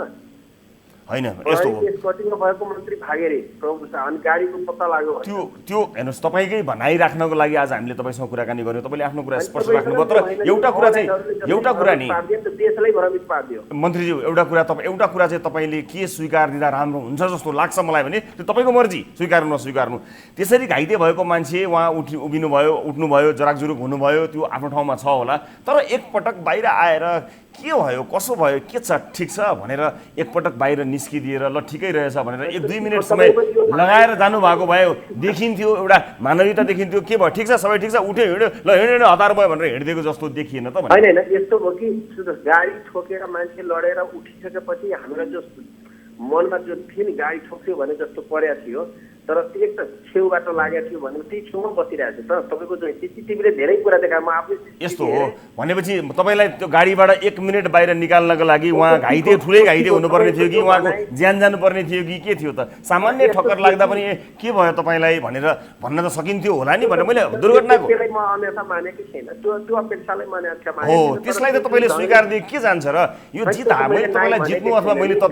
होइन यस्तो हो स्कटिङमा भएको मन्त्री भागे रे प्रभु अनि गाडीको पत्ता लाग्यो। त्यो हेर्नुहोस् तपाईँकै भनाइ राख्नको लागि आज हामीले तपाईँसँग कुराकानी गर्यौँ। तपाईँले आफ्नो कुरा स्पष्ट राख्नुभयो तर एउटा कुरा नि देशलाई भ्रमित पारिदियो। मन्त्रीज्यू एउटा कुरा चाहिँ तपाईँले के स्वीकार दिँदा राम्रो हुन्छ जस्तो लाग्छ मलाई भने त्यो तपाईँको मर्जी स्वीकार्नु नस्वीकार्नु। त्यसरी घाइते भएको मान्छे उहाँ उठ्नुभयो जराकजुरुक हुनुभयो त्यो आफ्नो ठाउँमा छ होला तर एकपटक बाहिर आएर के भयो कसो भयो के छ ठिक छ भनेर एकपटक बाहिर निस्किदिएर ल ठिकै रहेछ भनेर 1-2 मिनट समय लगाएर जानुभएको भए देखिन्थ्यो एउटा मानवीयता देखिन्थ्यो। के भयो ठिक छ सबै ठिक छ उठ्यो हिँड्यो ल हिँड्यो हतार भयो भनेर हिँडिदिएको जस्तो देखिएन त होइन यस्तो भयो कि गाडी ठोकेर मान्छे लडेर उठिसकेपछि हामीलाई जो मनमा जो थियो नि गाडी ठोक्यो भने जस्तो परेको थियो तर एक त छेउबाट लागेको थियो भने त्यही छेउमा बसिरहेको छ त तपाईँको जो सिसिटिभीले धेरै कुरा देखायो। म आफै यस्तो हो भनेपछि तपाईँलाई त्यो गाडीबाट 1 मिनट बाहिर निकाल्नको लागि उहाँ ठुलै घाइते हुनुपर्ने थियो कि उहाँको ज्यान जानुपर्ने थियो कि के थियो त? सामान्य ठक्कर लाग्दा पनि के भयो तपाईँलाई भनेर भन्न त सकिन्थ्यो होला नि भनेर मैले दुर्घटनाको म अन्यथा मानेकै छैन त्यो अपेक्षालाई माने हो त्यसलाई त तपाईँले स्वीकार दिए के जान्छ र यो जित मैले तपाईँलाई जित्नु अथवा मैले त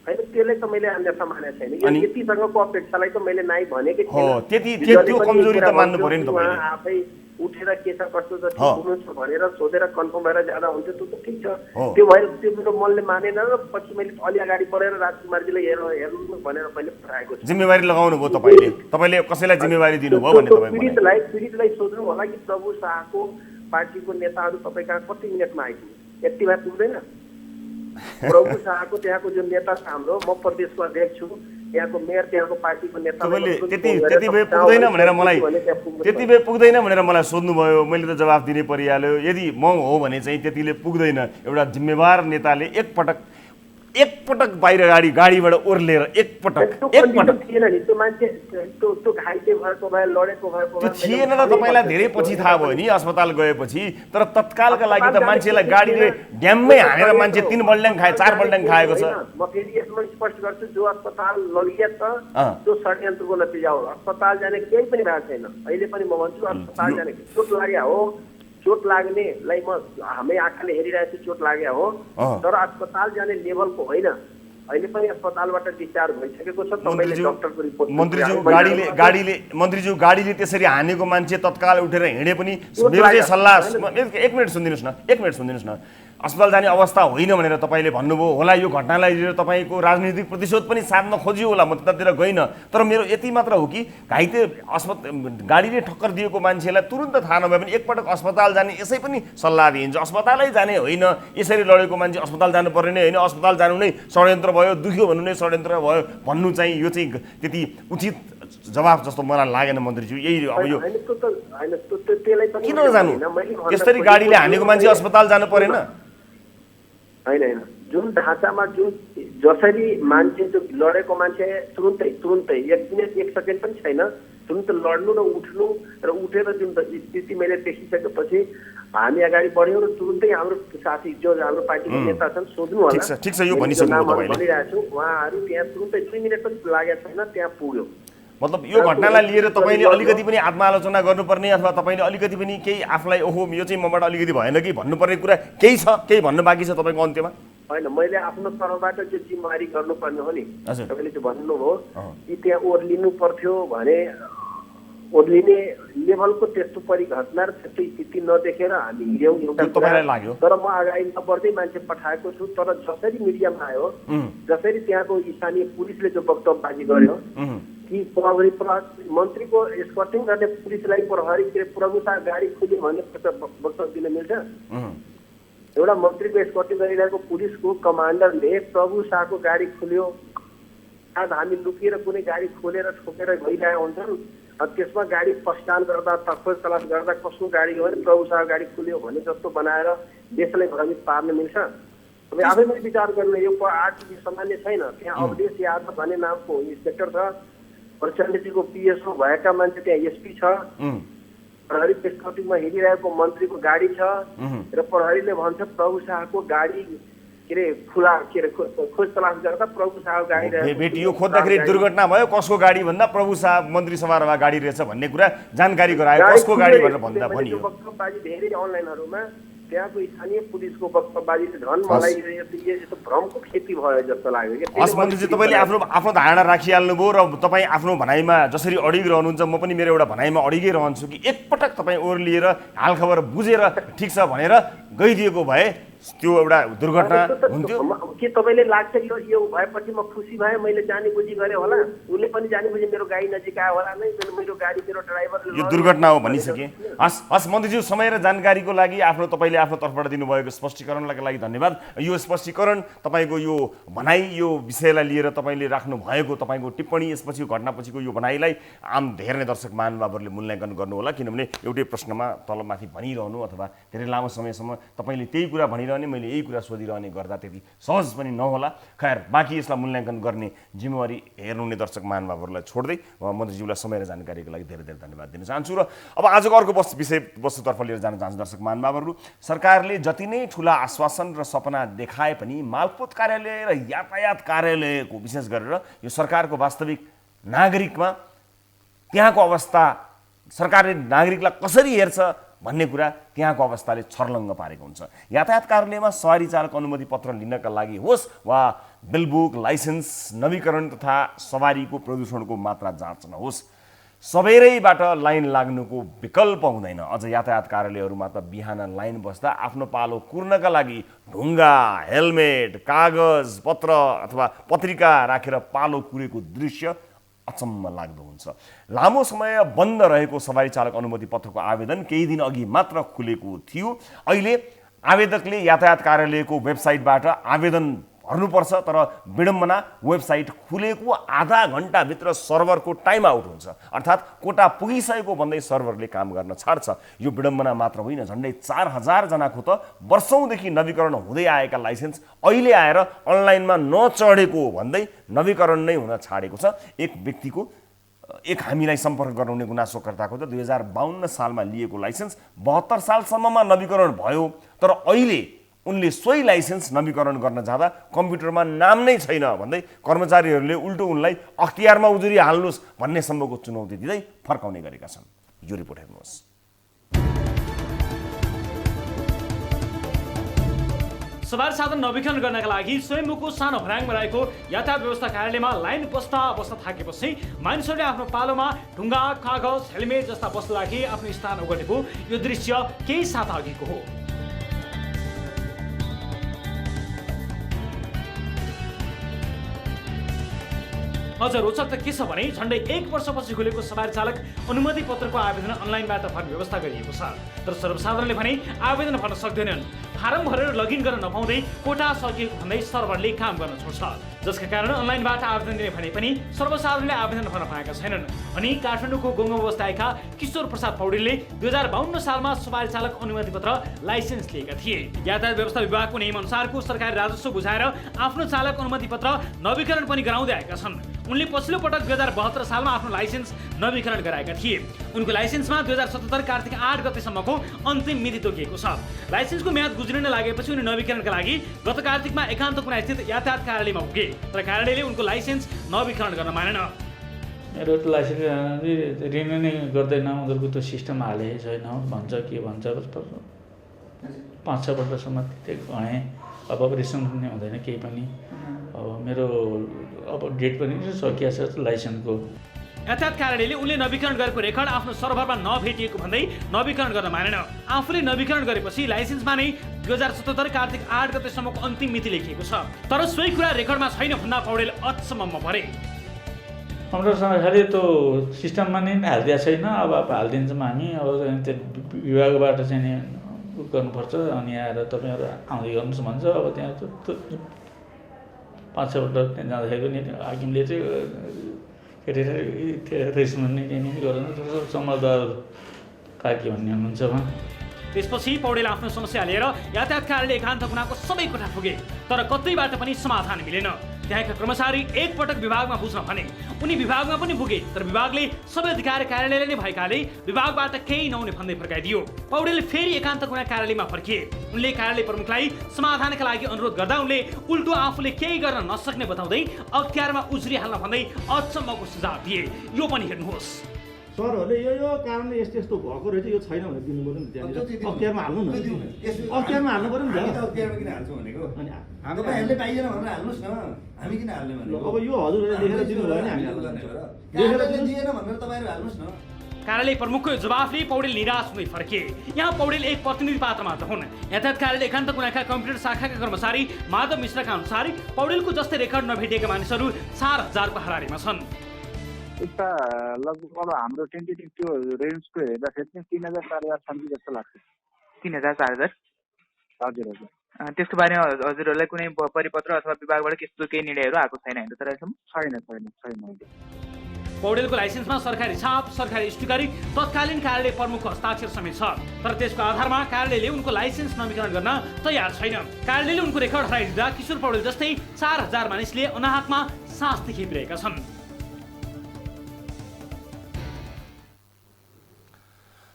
होइन त्यसलाई त मैले अन्यथा मानेको छैन। यतिसँगको अपेक्षालाई त मैले नाइ भनेकै थिएन। त्यो कमजोरी त मान्नु पर्यो नि तपाईँले। आफै उठेर के छ कस्तो छ हुनुहुन्छ भनेर सोधेर कन्फर्म भएर जाँदा हुन्थ्यो त्यो त ठिक छ। त्यो भएर त्यो मेरो मनले मानेन र पछि मैले अलि अगाडि बढेर राजकुमारजीलाई हेर्नु भनेर मैले पठाएको छु। जिम्मेवारी लगाउनु भयो तपाईँले कसैलाई जिम्मेवारी दिनुभयो भन्ने तपाईँ पीडितलाई सोध्नु होला कि प्रभु शाहको पार्टीको नेताहरू तपाईँ कहाँ कति मिनटमा आइपुग्यो यति भए पुग्दैन? प्रभु शाहको त्यहाँको जुन नेता छ हाम्रो म प्रदेशको अध्यक्ष छु त्यहाँको मेयर त्यहाँको पार्टीको नेता त्यति भए पुग्दैन भनेर मलाई सोध्नुभयो। मैले त जवाफ दिनै परिहाल्यो। यदि म हो भने चाहिँ त्यतिले पुग्दैन। एउटा जिम्मेवार नेताले एकपटक बाहिर गाडीबाट ओर्लेर एकपटक थिएन नि त्यो मान्छे त्यो घाइते भएको भए लडेको भएको त्यो थिएन त तपाईँलाई धेरै पछि थाहा भयो नि अस्पताल गएपछि। तर तत्कालका लागि त मान्छेलाई गाडीले ड्याममै हानेर मान्छे 3 बल्ड्याङ खाए 4 बल्ड्याङ खाएको छ। म फेरि यसमा स्पष्ट गर्छु जो अस्पताल लगिएको छ त्यो षड्यन्त्रको नतिजा हो। अस्पताल जाने केही पनि भएको छैन। अहिले पनि म भन्छु अस्पताल जाने चोट लाग्यो हो चोट लाग्नेलाई म हामी आँखाले हेरिरहेको छु चोट लाग्यो हो तर अस्पताल जाने लेभलको होइन। अहिले पनि अस्पतालबाट डिस्चार्ज भइसकेको छ। तपाईँले डक्टरको रिपोर्ट मन्त्रीज्यू गाडीले त्यसरी हानेको मान्छे तत्काल उठेर हिँडे पनि मेरो चाहिँ सल्लाह एक मिनट सुनिदिनुहोस् न अस्पताल जाने अवस्था होइन भनेर तपाईँले भन्नुभयो होला। यो घटनालाई लिएर तपाईँको राजनीतिक प्रतिशोध पनि साध्न खोजियो होला, म त्यतातिर गइनँ। तर मेरो यति मात्र हो कि घाइते गाडीले ठक्कर दिएको मान्छेलाई तुरुन्त थाहा नभए पनि एकपटक अस्पताल जाने यसै पनि सल्लाह दिइन्छ। अस्पतालै जाने होइन, यसरी लडेको मान्छे अस्पताल जानुपर्ने नै होइन, अस्पताल जानु नै षड्यन्त्र भयो, दुख्यो भन्नु नै षड्यन्त्र भयो भन्नु चाहिँ यो चाहिँ त्यति उचित जवाफ जस्तो मलाई लागेन मन्त्रीज्यू। यही अब यो किन जानु, त्यसरी गाडीले हानेको मान्छे अस्पताल जानु परेन? होइन, जुन ढाँचामा जुन जसरी मान्छे जो लडेको मान्छे तुरुन्तै 1 मिनट 1 सेकेन्ड पनि छैन, तुरुन्त लड्नु र उठ्नु र उठेर जुन स्थिति मैले देखिसकेपछि हामी अगाडि बढ्यौँ र तुरुन्तै हाम्रो साथी जो हाम्रो पार्टीको नेता छन् सोध्नु होला, ठिक छ यो भनिसक्नु तपाईँले, भनिरहेको छु, उहाँहरू त्यहाँ तुरुन्तै 2 मिनट पनि लागेको छैन, त्यहाँ पुग्यो। मतलब यो घटनालाई लिएर तपाईँले अलिकति पनि आत्मालोचना गर्नुपर्ने अथवा तपाईँले अलिकति पनि केही आफूलाई ओहो यो चाहिँ मबाट अलिकति भएन कि भन्नुपर्ने कुरा केही छ, केही भन्नु बाँकी छ तपाईँको अन्त्यमा? होइन, मैले आफ्नो तर्फबाट जो जिम्मेवारी गर्नुपर्ने हो नि, तपाईँले जो भन्नुभयो कि त्यहाँ ओर्लिनु पर्थ्यो भने ओर्लिने लेभलको त्यस्तो परिघटना र त्यस्तो स्थिति नदेखेर हामी हिँड्यौँ एउटा कुरा। तर म अगाडि नबढ्दै मान्छे पठाएको छु। तर जसरी मिडियामा आयो, जसरी त्यहाँको स्थानीय पुलिसले जो वक्तव्यबाजी गर्यो कि मन्त्रीको एस्कर्टिङ गर्ने पुलिसलाई प्रहरी प्रभु शाह गाडी खुल्यो भन्ने वक्तव्य दिन मिल्छ? एउटा मन्त्रीको एस्कर्टिङ गरिरहेको पुलिसको कमान्डरले प्रभु शाहको गाडी खुल्यो, आज हामी लुकेर कुनै गाडी खोलेर ठोकेर गइरहेका हुन्छन्, त्यसमा गाडी प्रस्थान गर्दा खोज तलास गर्दा कसको गाडी हो भने प्रभु शाह गाडी खुल्यो भने जस्तो बनाएर देशलाई भ्रमित पार्न मिल्छ? तपाईँ आफैमै विचार गर्नु, यो आर्ट सामान्य छैन। त्यहाँ अवधेश यादव भन्ने नामको इन्सपेक्टर छ, प्रचण्डजीको पिएसओ भएका मान्छे त्यहाँ एसपी छ, प्रहरी एस्कर्टिङमा हिँडिरहेको मन्त्रीको गाडी छ र प्रहरीले भन्छ प्रभु शाहको गाडी खोज तलास गर्दा प्रभु शाह गाडी भेटियो, खोज्दाखेरि दुर्घटना भयो, कसको गाडी भन्दा प्रभु शाह मन्त्री सभामा गाडी रहेछ भन्ने कुरा जानकारी गरायो, कसको गाडी भनेर भन्दा भनियो। वक्तव्यबाजी धेरै अनलाइनहरूमा त्यहाँको स्थानीय पुलिसको वक्तव्यबाजीले झन् मलाई यस्तो भ्रमको खेती भयो जस्तो लाग्यो कि। हस् मन्त्रीजी, तपाईँले आफ्नो धारणा राखिहाल्नुभयो र तपाईँ आफ्नो भनाइमा जसरी अडिगिरहनुहुन्छ म पनि मेरो एउटा भनाइमा अडिगै रहन्छु कि एकपटक तपाईँ ओर्लिएर हालखबर बुझेर ठिक छ भनेर गइदिएको भए त्यो एउटा दुर्घटना हुन्थ्यो। के तपाईँले लाग्छ यो भएपछि म खुसी भएँ, मैले जानी बुझी गरेँ होला, उसले पनि जानी बुझी मेरो गाडी नजिक आयो होला, नै मेरो गाडी मेरो ड्राइभरले यो दुर्घटना हो भनिसकेँ। हस् मन्त्रीज्यू, समय र जानकारीको लागि तपाईँले आफ्नो तर्फबाट दिनुभएको स्पष्टीकरणका लागि धन्यवाद। यो स्पष्टीकरण तपाईँको यो भनाइ यो विषयलाई लिएर तपाईँले राख्नु भएको तपाईँको टिप्पणी यसपछि घटनापछिको यो भनाइलाई आम धेरै दर्शक महानुभावहरूले मूल्याङ्कन गर्नु होला, किनभने एउटै प्रश्नमा तलमाथि भनिरहनु अथवा धेरै लामो समयसम्म तपाईँले त्यही कुरा भनिरहनु मैले यही कुरा सोधिरहने गर्दा त्यति सहज पनि नहोला। खैर, बाँकी यसलाई मूल्याङ्कन गर्ने जिम्मेवारी हेर्नुहुने दर्शक महानुभावहरूलाई छोड्दै मन्त्रीज्यूलाई समय र जानकारीको लागि धेरै धेरै धन्यवाद दिन चाहन्छु। र अब आजको अर्को वस्तुतर्फ लिएर जान चाहन्छु दर्शक महानुभावहरू। सरकारले जति नै ठुला आश्वासन र सपना देखाए पनि मालपोत कार्यालय र यातायात कार्यालयको विशेष गरेर यो सरकारको वास्तविक नागरिकमा त्यहाँको अवस्था, सरकारले नागरिकलाई कसरी हेर्छ भन्ने कुरा त्यहाँको अवस्थाले छर्लङ्ग पारेको हुन्छ। यातायात कार्यालयमा सवारी चालक अनुमति पत्र लिनका लागि होस् वा बिलबुक, लाइसेन्स नवीकरण तथा सवारीको प्रदूषणको मात्रा जाँच्न होस्, सबैरैबाट लाइन लाग्नुको विकल्प हुँदैन। अझ यातायात कार्यालयहरूमा त बिहान लाइन बस्दा आफ्नो पालो कुर्नका लागि ढुङ्गा, हेलमेट, कागज पत्र अथवा पत्रिका राखेर पालो कुरेको दृश्य अचम्म लाग्दो हुन्छ। लामो समय बन्द रहेको सवारी चालक अनुमति पत्रको आवेदन केही दिन अघि मात्र खुलेको थियो। अहिले आवेदकले यातायात कार्यालयको वेबसाइटबाट आवेदन भर्नुपर्छ, तर विडम्बना वेबसाइट खुलेको आधा घन्टाभित्र सर्भरको टाइम आउट हुन्छ, अर्थात् कोटा पुगिसकेको भन्दै सर्भरले काम गर्न छाड्छ। यो विडम्बना मात्र होइन, झन्डै 4000 जनाको त वर्षौँदेखि नवीकरण हुँदै आएका लाइसेन्स अहिले आएर अनलाइनमा नचढेको भन्दै नवीकरण नै हुन छाडेको छ। एक हामीलाई सम्पर्क गर्नुहुने गुनासोकर्ताको त 2052 सालमा लिएको लाइसेन्स 72 सालसम्ममा नवीकरण भयो, तर अहिले उनले सोही लाइसेन्स नवीकरण गर्न जाँदा कम्प्युटरमा नाम नै छैन भन्दै कर्मचारीहरूले उल्टो उनलाई अख्तियारमा उजुरी हाल्नुहोस् भन्ने सम्भवको चुनौती दिँदै फर्काउने गरेका छन्। यो रिपोर्ट हेर्नुहोस्। सवारी साधन नवीकरण गर्नका लागि स्वयम्भूको सानो भर्याङमा रहेको यातायात व्यवस्था कार्यालयमा लाइन बस्दा थाकेपछि मानिसहरूले आफ्नो पालोमा ढुङ्गा, कागज, हेलमेट जस्ता वस्तु राखी आफ्नो स्थान ओगटेको यो दृश्य केही साता अघिको हो। अझ रोचक त के छ भने झन्डै 1 वर्षपछि खुलेको सवारी चालक अनुमति पत्रको आवेदन अनलाइनबाट भर्ने व्यवस्था गरिएको छ। तर सर्वसाधारणले भने आवेदन भर्न सक्दैनन्। फारम भरेर लगइन गर्न नपाउँदै कोटा सकिएको भन्दै सर्भरले काम गर्न छोड्छ, जसका कारण अनलाइनबाट आवेदन दिने भने पनि सर्वसाधारणले आवेदन भर्न पाएका छैनन्। अनि काठमाडौँको गोङ्गो बस्दाएका किशोर प्रसाद पौडेलले 2052 सालमा सवारी चालक अनुमति पत्र लाइसेन्स लिएका थिए। यातायात व्यवस्था विभागको नियम अनुसारको सरकारी राजस्व बुझाएर आफ्नो चालक अनुमति पत्र नवीकरण पनि गराउँदै आएका छन्। उनले पछिल्लो पटक 2072 सालमा आफ्नो लाइसेन्स नवीकरण गराएका थिए। उनको लाइसेन्समा 2077 कार्तिक 8 गतेसम्मको अन्तिम मिति तोकिएको छ। लाइसेन्सको म्याद गुज्रिन लागेपछि उनी नवीकरणका लागि गत कार्तिकमा एकान्त कुना स्थित यातायात कार्यालयमा पुगे, तर कार्यालयले उनको लाइसेन्स नवीकरण गर्न मानेन। मेरो त लाइसेन्स रिन्यू नै गर्दैन, उनीहरूको त सिस्टम हालेकै छैन भन्छ, के भन्छ। 5-6 वर्षसम्म त्यही गएँ, अब रिसाउनु पनि हुँदैन केही पनि। अब मेरो अब डेट पनि सकिएको छ लाइसेन्सको। यातायात कार्यालयले उनले नवीकरण गरेको रेकर्ड आफ्नो सर्भरमा नभेटिएको भन्दै नवीकरण गर्न मानेन। आफूले नवीकरण गरेपछि लाइसेन्समा नै 2077 कार्तिक 8 गतेसम्मको अन्तिम मिति लेखिएको छ, तर सोही कुरा रेकर्डमा छैन भन्दा पौडेल अचम्ममा परे। हाम्रो खालि त्यो सिस्टममा नै हालिदिएको छैन, अब हालिदिन्छौँ हामी। अब त्यो विभागबाट चाहिँ नि गर्नुपर्छ, अनि आएर तपाईँहरू आउँदै गर्नुहोस् भन्छ। अब त्यहाँ 5-6 वर्ष त्यहाँ जाँदाखेरि पनि हाकिमले चाहिँ के अरे रेस्पन्स नै केही गरेन, समझदार कार्य भन्ने हुनुहुन्छ उहाँ। त्यसपछि पौडेल आफ्नो समस्या लिएर यातायात कार्यालय एकान्त कुनाको सबै कोठा पुगे, तर कतैबाट पनि समाधान मिलेन। त्यहाँका कर्मचारी एकपटक विभागमा बुझ्न भने उनी विभागमा पनि पुगे, तर विभागले सबै अधिकार कार्यालयले नै भएकाले विभागबाट केही नहुने भन्दै फर्काइदियो। पौडेल फेरि एकान्त कुना कार्यालयमा फर्किए। उनले कार्यालय प्रमुखलाई समाधानका लागि अनुरोध गर्दा उनले उल्टो आफूले केही गर्न नसक्ने बताउँदै अख्तियारमा उज्रिहाल्न भन्दै अचम्मको सुझाव दिए। यो पनि हेर्नुहोस्। सरहरूले यो कारणले यस्तो यस्तो भएको रहेछ, यो छैन भनेर दिनु पर्यो नि। त्यहाँनिर अख्तियारमा हाल्नु न, अख्तियारमा हाल्नु पर्यो नि। अख्तियारमा किन हाल्छौँ भनेको, तपाईँहरूले पाइएन भनेर हाल्नुहोस् न, हामी किन हाल्ने भनेको। अब यो हजुरहरूले लेखेर दिनु भयो नि, हामी दिएन भनेर तपाईँहरू हाल्नुहोस् न। कार्यालय प्रमुखको जवाफले पौडेल निराश हुँदै फर्किए। यहाँ पौडेल एक प्रतिनिधि पात्र मात्र हुन्। यातायात कार्यालय एकान्त कुनाका कम्प्युटर शाखाका कर्मचारी माधव मिश्रका अनुसार पौडेलको जस्तै रेकर्ड नभेटिएका मानिसहरू 4000 को हाराहारीमा छन्। यस्ता लगभग अब हाम्रो टेन्टेटिभ त्यो रेन्जको हेर्दाखेरि चाहिँ 3000-4000 छन् जस्तो लाग्छ। 3000-4000? हजुर हजुर। त्यसको बारेमा हजुरहरूलाई कुनै परिपत्र अथवा विभागबाट त्यस्तो केही निर्णयहरू आएको छैन होइन त अहिलेसम्म? छैन। पौडेलको लाइसेन्समा सरकारी छाप, सरकारी स्वीकारी, तत्कालीन कार्यालय प्रमुखको हस्ताक्षर समेत छ, तर त्यसको आधारमा कार्यालयले उनको लाइसेन्स नवीकरण गर्न तयार छैन। कार्यालयले उनको रेकर्ड हराइदिँदा किशोर पौडेल जस्तै 4000 मानिसले अनाहतमा सास्ती खेपिरहेका छन्।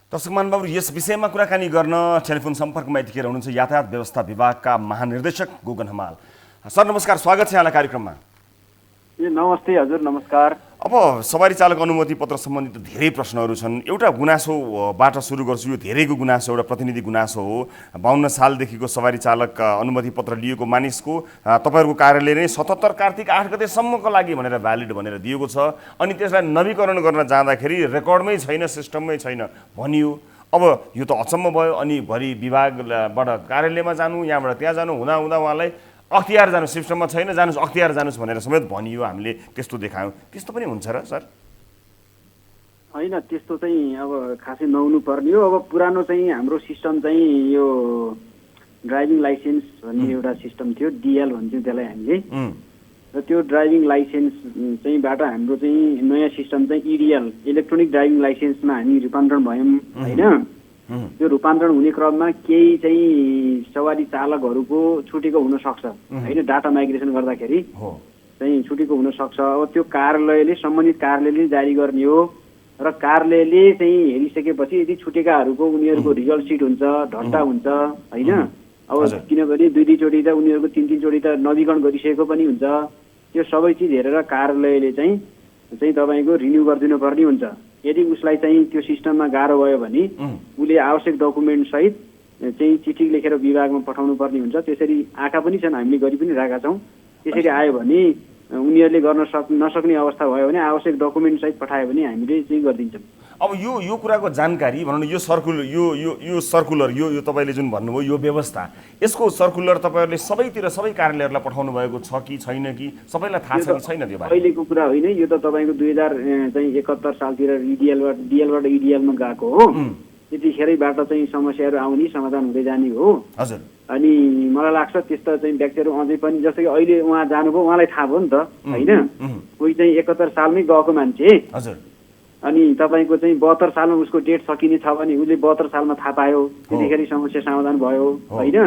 दर्शक महानुभाव, यस विषयमा कुराकानी गर्न टेलिफोन सम्पर्कमा यतिखेर हुनुहुन्छ यातायात व्यवस्था विभागका महानिर्देशक गोगन हमाल। सर नमस्कार, स्वागत छ यहाँलाई कार्यक्रममा। नमस्ते हजुर, नमस्कार। अब सवारी चालक अनुमति पत्र सम्बन्धित धेरै प्रश्नहरू छन्। एउटा गुनासोबाट सुरु गर्छु। यो धेरैको गुनासो, एउटा प्रतिनिधि गुनासो हो। 52 सालदेखिको सवारी चालक अनुमति पत्र लिएको मानिसको तपाईँहरूको कार्यालयले नै 77 कार्तिक 8 गतेसम्मको लागि भनेर भ्यालिड भनेर दिएको छ, अनि त्यसलाई नवीकरण गर्न जाँदाखेरि रेकर्डमै छैन, सिस्टममै छैन भनियो। अब यो त अचम्म भयो। अनि भरि विभागबाट कार्यालयमा जानु, यहाँबाट त्यहाँ जानु हुँदा उहाँलाई अख्तियार जानु, सिस्टममा छैन, जानुहोस् अख्तियार जानुहोस् भनेर समेत भनियो। हामीले त्यस्तो देखायौँ। त्यस्तो पनि हुन्छ र सर? होइन, त्यस्तो चाहिँ अब खासै नहुनु पर्ने हो। अब पुरानो चाहिँ हाम्रो सिस्टम चाहिँ यो ड्राइभिङ लाइसेन्स भन्ने एउटा सिस्टम थियो, डिएल भन्छौँ त्यसलाई हामीले। र त्यो ड्राइभिङ लाइसेन्स चाहिँ बाट हाम्रो चाहिँ नयाँ सिस्टम चाहिँ इडिएल, इलेक्ट्रोनिक ड्राइभिङ लाइसेन्समा हामी रूपान्तरण भयौँ होइन। त्यो रूपान्तरण हुने क्रममा केही चाहिँ सवारी चालकहरूको छुटेको हुन सक्छ होइन, डाटा माइग्रेसन गर्दाखेरि चाहिँ छुटेको हुन सक्छ। अब त्यो कार्यालयले, सम्बन्धित कार्यालयले जारी गर्ने हो, र कार्यालयले चाहिँ हेरिसकेपछि यदि छुटेकाहरूको उनीहरूको रिजल्ट सिट हुन्छ, ढट्टा हुन्छ होइन। अब किनभने 2-2 चोटि त उनीहरूको 3-3 चोटि त नवीकरण गरिसकेको पनि हुन्छ। त्यो सबै चिज हेरेर कार्यालयले चाहिँ तपाईँको रिन्यू गरिदिनु पर्ने हुन्छ। यदि उसलाई चाहिँ त्यो सिस्टममा गाह्रो भयो भने उसले आवश्यक डकुमेन्ट सहित चाहिँ चिठी लेखेर विभागमा पठाउनु पर्ने हुन्छ। त्यसरी आँखा पनि छन्, हामीले गरि पनि रहेका छौँ। त्यसरी आयो भने उनीहरूले गर्न नसक्ने अवस्था भयो भने आवश्यक डकुमेन्ट सहित पठायो भने हामीले चाहिँ गरिदिन्छौँ। अब यो कुराको जानकारी भनौँ न, यो सर्कुलर यो तपाईँले जुन भन्नुभयो यो व्यवस्था, यसको सर्कुलर तपाईँहरूले सबैतिर सबै कार्यालयहरूलाई पठाउनु भएको छ कि छैन, कि सबैलाई थाहा छ कि छैन? त्यो अहिलेको कुरा होइन, यो त तपाईँको 2071 सालतिर डिएलबाट इडिएलमा गएको हो। त्यतिखेरैबाट चाहिँ समस्याहरू आउने, समाधान हुँदै जाने हो। हजुर। अनि मलाई लाग्छ त्यस्ता चाहिँ व्यक्तिहरू अझै पनि, जस्तै कि अहिले उहाँ जानुभयो, उहाँलाई थाहा भयो नि त होइन, कोही चाहिँ 71 सालमै गएको मान्छे। हजुर। अनि तपाईँको चाहिँ 72 सालमा उसको डेट सकिने छ भने उसले 72 सालमा थाहा पायो, त्यतिखेर समस्या समाधान भयो होइन।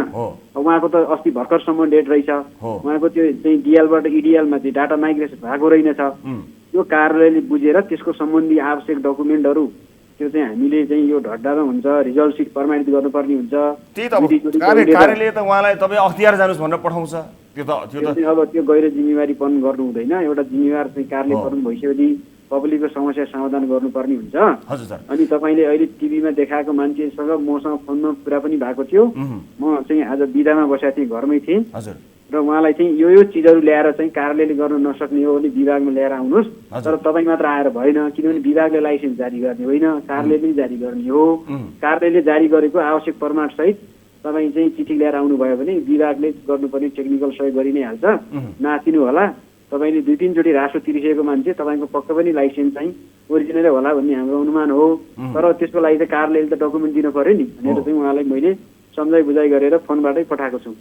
उहाँको त अस्ति भर्खरसम्म डेट रहेछ, उहाँको त्यो चाहिँ डिएलबाट इडिएलमा चाहिँ डाटा माइग्रेसन भएको रहेनछ। त्यो कार्यालयले बुझेर त्यसको सम्बन्धी आवश्यक डकुमेन्टहरू त्यो चाहिँ हामीले चाहिँ यो ढड्डामा हुन्छ, रिजल्ट सिट प्रमाणित गर्नुपर्ने हुन्छ। त्यही त कार्यालय त उहाँलाई तपाईँ अख्तियार जानुहोस् भनेर पठाउँछ। त्यो त अब त्यो गैर जिम्मेवारीपन गर्नु हुँदैन। एउटा जिम्मेवार चाहिँ कार्यालयकरण भइसकेपछि पब्लिकको समस्या समाधान गर्नुपर्ने हुन्छ। हजुर सर। अनि तपाईँले अहिले टिभीमा देखाएको मान्छेसँग मसँग फोनमा कुरा पनि भएको थियो। म चाहिँ आज बिदामा बसेको थिएँ, घरमै थिएँ। हजुर। र उहाँलाई चाहिँ यो चिजहरू ल्याएर चाहिँ कार्यालयले गर्न नसक्ने हो भने विभागमा ल्याएर आउनुहोस्। तर तपाईँ मात्र आएर भएन, किनभने विभागले लाइसेन्स जारी गर्ने होइन, कार्यालयले नै जारी गर्ने हो। कार्यालयले जारी गरेको आवश्यक प्रमाणसहित तपाईँ चाहिँ चिठी ल्याएर आउनुभयो भने विभागले गर्नुपर्ने टेक्निकल सहयोग गरि नै हाल्छ। नाचिनु होला, तपाईँले 2-3 चोटि रासो तिरिसकेको मान्छे तपाईँको पक्का पनि लाइसेन्स चाहिँ ओरिजिनलै होला भन्ने हाम्रो अनुमान हो। तर त्यसको लागि त कार्यालयले त डकुमेन्ट दिनु पर्यो नि भनेर चाहिँ उहाँलाई मैले सम्झाइ बुझाइ गरेर फोनबाटै पठाएको छु।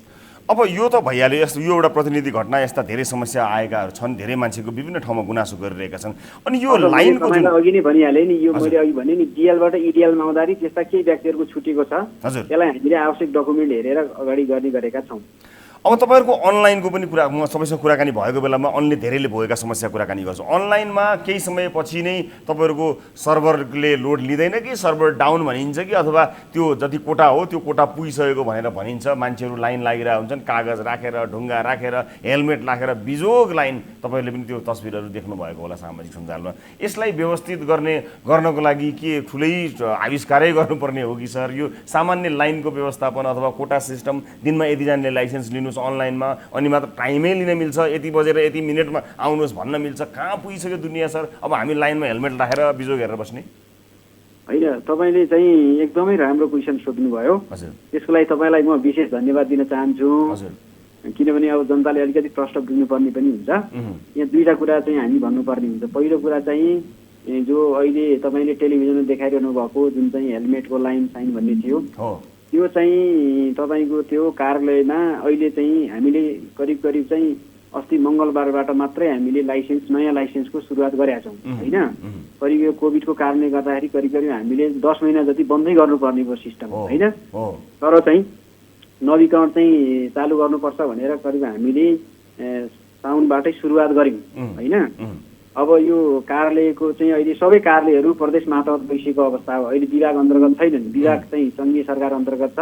अब यो त भइहाल्यो, यस्तो यो एउटा प्रतिनिधि घटना, यस्ता धेरै समस्या आएकाहरू छन्, धेरै मान्छेको विभिन्न ठाउँमा गुनासो गरिरहेका छन्। अनि यो लाइनको जुन अघि नै भनिहालेँ नि, यो मैले अघि भने नि डिएलबाट इडिएलमा आउँदाखेरि त्यस्ता केही व्यक्तिहरूको छुटेको छ, त्यसलाई हामीले आवश्यक डकुमेन्ट हेरेर अगाडि गर्ने गरेका छौँ। अब तपाईँहरूको अनलाइनको पनि कुरा, म सबैसँग कुराकानी भएको बेलामा धेरैले भएका समस्या कुराकानी गर्छु। अनलाइनमा केही समयपछि नै तपाईँहरूको सर्भरले लोड लिँदैन कि सर्भर डाउन भनिन्छ कि, अथवा त्यो जति कोटा हो त्यो कोटा पुगिसकेको भनेर भनिन्छ। मान्छेहरू लाइन लागिरहेका हुन्छन्, कागज राखेर, ढुङ्गा राखेर, हेलमेट राखेर, बिजोग लाइन। तपाईँहरूले पनि त्यो तस्बिरहरू देख्नुभएको होला सामाजिक सञ्जालमा। यसलाई व्यवस्थित गर्नको लागि के ठुलै आविष्कारै गर्नुपर्ने हो कि सर? यो सामान्य लाइनको व्यवस्थापन अथवा कोटा सिस्टम, दिनमा यतिजनाले लाइसेन्स लिनु अनलाइनमा, अनि मात्र टाइमै लिन मिल्छ, यति बजेर यति मिनटमा आउनुहोस् भन्न मिल्छ। कहाँ पुगिसक्यो दुनियाँ सर? अब हामी लाइनमा हेलमेट राखेर बिजोग हेरेर बस्ने होइन। तपाईँले चाहिँ एकदमै राम्रो क्वेसन सोध्नुभयो। हजुर। त्यसको लागि तपाईँलाई म विशेष धन्यवाद दिन चाहन्छु। हजुर। किनभने अब जनताले अलिकति प्रश्न बुझ्नुपर्ने पनि हुन्छ। यहाँ दुईवटा कुरा चाहिँ हामी भन्नुपर्ने हुन्छ। पहिलो कुरा चाहिँ जो अहिले तपाईँले टेलिभिजनमा देखाइरहनु भएको जुन चाहिँ हेलमेटको लाइन साइन भन्ने थियो, त्यो चाहिँ तपाईँको त्यो कार्यालयमा अहिले चाहिँ हामीले करिब चाहिँ अस्ति मङ्गलबारबाट मात्रै हामीले नयाँ लाइसेन्सको सुरुवात गरेका छौँ होइन। करिब यो कोभिडको कारणले गर्दाखेरि करिब हामीले 10 महिना जति बन्दै गर्नुपर्ने भयो सिस्टम होइन। तर चाहिँ नवीकरण चाहिँ चालु गर्नुपर्छ भनेर करिब हामीले साउनबाटै सुरुवात गऱ्यौँ होइन। अब यो कार्यालयको चाहिँ अहिले सबै कार्यालयहरू प्रदेश मातहत भइसकेको अवस्था हो। अहिले विभाग अन्तर्गत छैनन्, विभाग चाहिँ सङ्घीय सरकार अन्तर्गत छ।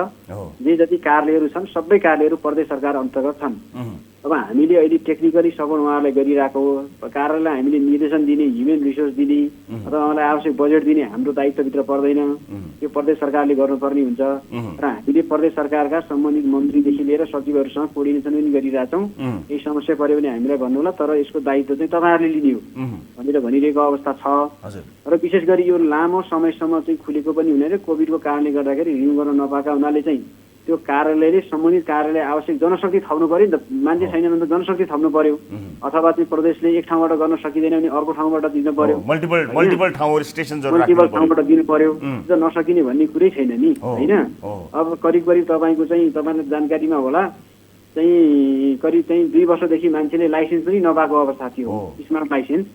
जे जति कार्यालयहरू छन् सबै कार्यालयहरू प्रदेश सरकार अन्तर्गत छन्। अब हामीले अहिले टेक्निकली सपोर्ट उहाँहरूलाई गरिरहेको हो। कार्यालयलाई हामीले निर्देशन दिने, ह्युमन रिसोर्स दिने अथवा उहाँलाई आवश्यक बजेट दिने हाम्रो दायित्वभित्र पर्दैन, त्यो प्रदेश सरकारले गर्नुपर्ने हुन्छ। र हामीले प्रदेश सरकारका सम्बन्धित मन्त्रीदेखि लिएर सचिवहरूसँग कोर्डिनेसन पनि गरिरहेछौँ। यही समस्या पऱ्यो भने हामीलाई भन्नु होला, तर यसको दायित्व चाहिँ तपाईँहरूले लिने हो भनेर भनिरहेको अवस्था छ। र विशेष गरी यो लामो समयसम्म चाहिँ खुलेको पनि हुनाले कोभिडको कारणले गर्दाखेरि रिन्यू गर्न नपाएका हुनाले चाहिँ त्यो कार्यालयले सम्बन्धित कार्यालय आवश्यक जनशक्ति थप्नु पर्यो नि त। मान्छे छैन भने त जनशक्ति थप्नु पर्यो, अथवा चाहिँ प्रदेशले एक ठाउँबाट गर्न सकिँदैन भने अर्को ठाउँबाट दिनु पर्यो, मल्टिपल ठाउँबाट दिनु पर्यो। नसकिने भन्ने कुरै छैन नि होइन। अब करिब तपाईँको चाहिँ तपाईँलाई जानकारीमा होला चाहिँ करिब 2 वर्षदेखि मान्छेले लाइसेन्स पनि नपाएको अवस्था थियो, स्मार्ट लाइसेन्स।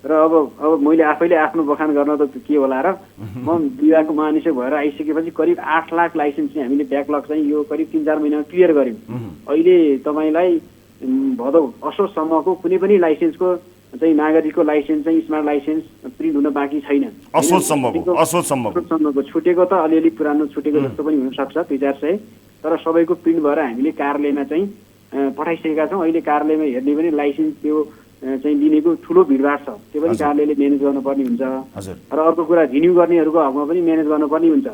र अब मैले आफैले आफ्नो बखान गर्न त के होला र, म विभागको महानिर्देशक भएर आइसकेपछि करिब 8 लाख लाइसेन्स चाहिँ हामीले ब्याकलग चाहिँ यो करिब 3-4 महिनामा क्लियर गऱ्यौँ। अहिले तपाईँलाई भदौ असोजसम्मको कुनै पनि लाइसेन्सको चाहिँ नागरिकको लाइसेन्स चाहिँ स्मार्ट लाइसेन्स प्रिन्ट हुन बाँकी छैन। असोजसम्मको छुटेको त अलिअलि पुरानो छुटेको जस्तो पनि हुनसक्छ 200-400, तर सबैको प्रिन्ट भएर हामीले कार्यालयमा चाहिँ पठाइसकेका छौँ। अहिले कार्यालयमा हेर्ने पनि लाइसेन्स त्यो चाहिँ लिनेको ठुलो भिडभाड छ, त्यो पनि कार्यालयले म्यानेज गर्नुपर्ने हुन्छ। र अर्को कुरा रिन्यू गर्नेहरूको हकमा पनि म्यानेज गर्नुपर्ने हुन्छ।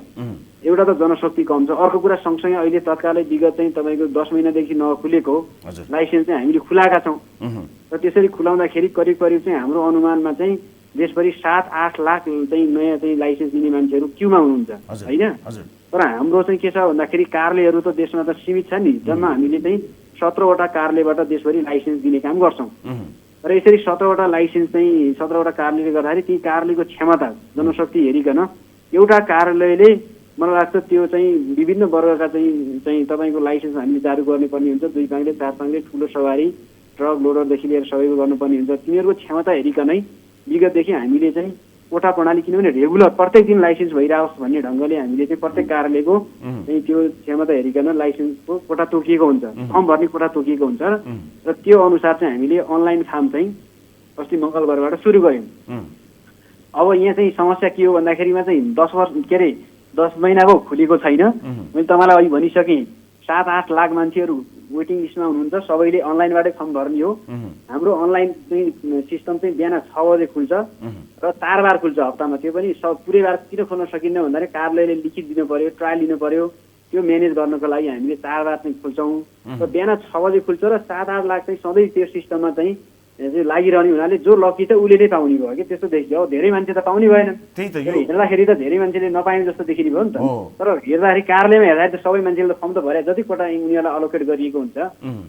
एउटा त जनशक्ति कम छ, अर्को कुरा सँगसँगै अहिले तत्कालै विगत चाहिँ तपाईँको 10 महिनादेखि नखुलेको लाइसेन्स चाहिँ हामीले खुलाएका छौँ र त्यसरी खुलाउँदाखेरि करिब करिब चाहिँ हाम्रो अनुमानमा चाहिँ देशभरि 7-8 लाख चाहिँ नयाँ चाहिँ लाइसेन्स दिने मान्छेहरू क्युमा हुनुहुन्छ होइन। तर हाम्रो चाहिँ के छ भन्दाखेरि कार्यालयहरू त देशमा त सीमित छ नि, जम्मा हामीले चाहिँ 17वटा कार्यालयबाट देशभरि लाइसेन्स दिने काम गर्छौँ र यसरी 17वटा लाइसेन्स चाहिँ 17वटा कार्यालयले गर्दाखेरि ती कार्यालयको क्षमता जनशक्ति हेरिकन एउटा कार्यालयले मलाई लाग्छ त्यो चाहिँ विभिन्न वर्गका चाहिँ तपाईँको लाइसेन्स हामीले जारी गर्नुपर्ने हुन्छ, 2 पाङ्ग्रे 4 पाङ्ग्रे ठुलो सवारी ट्रक लोडरदेखि लिएर सबैको गर्नुपर्ने हुन्छ। तिनीहरूको क्षमता हेरिकनै विगतदेखि हामीले चाहिँ कोटा प्रणाली, किनभने रेगुलर प्रत्येक दिन लाइसेन्स भइरहोस् भन्ने ढङ्गले हामीले चाहिँ प्रत्येक कार्यालयको चाहिँ त्यो क्षमता हेरिकन लाइसेन्सको कोटा तोकिएको हुन्छ, फर्म भर्ने कोटा तोकिएको हुन्छ र त्यो अनुसार चाहिँ हामीले अनलाइन फार्म चाहिँ अस्ति मङ्गलबारबाट सुरु गऱ्यौँ। अब यहाँ चाहिँ समस्या के हो भन्दाखेरिमा चाहिँ 10 महिनाको खुलेको छैन। मैले तपाईँलाई अघि भनिसकेँ 7-8 लाख मान्छेहरू वेटिङ लिस्टमा हुनुहुन्छ, सबैले अनलाइनबाटै फर्म भर्ने हो। हाम्रो अनलाइन चाहिँ सिस्टम चाहिँ बिहान 6 बजे खुल्छ र तारबार खुल्छ हप्तामा, त्यो पनि पुरै बार किन खोल्न सकिन्न भन्दाखेरि कार्यालयले लिखित दिनु पर्यो, ट्रायल लिनु पर्यो, त्यो म्यानेज गर्नको लागि हामीले तारबार चाहिँ खोल्छौँ र बिहान 6 बजे खुल्छ र 7-8 लाख चाहिँ सधैँ त्यो सिस्टममा चाहिँ लागिरहने हुनाले जो लकी त उसले नै पाउने भयो कि त्यस्तो देखियो। अब धेरै मान्छे त पाउने भएन, हेर्दाखेरि त धेरै मान्छेले नपाउने जस्तो देखिने भयो नि त। तर हेर्दाखेरि कार्यालयमा हेर्दाखेरि त सबै मान्छेले त फर्म त भरे, जति कोटा उनीहरूलाई अलोकेट गरिएको हुन्छ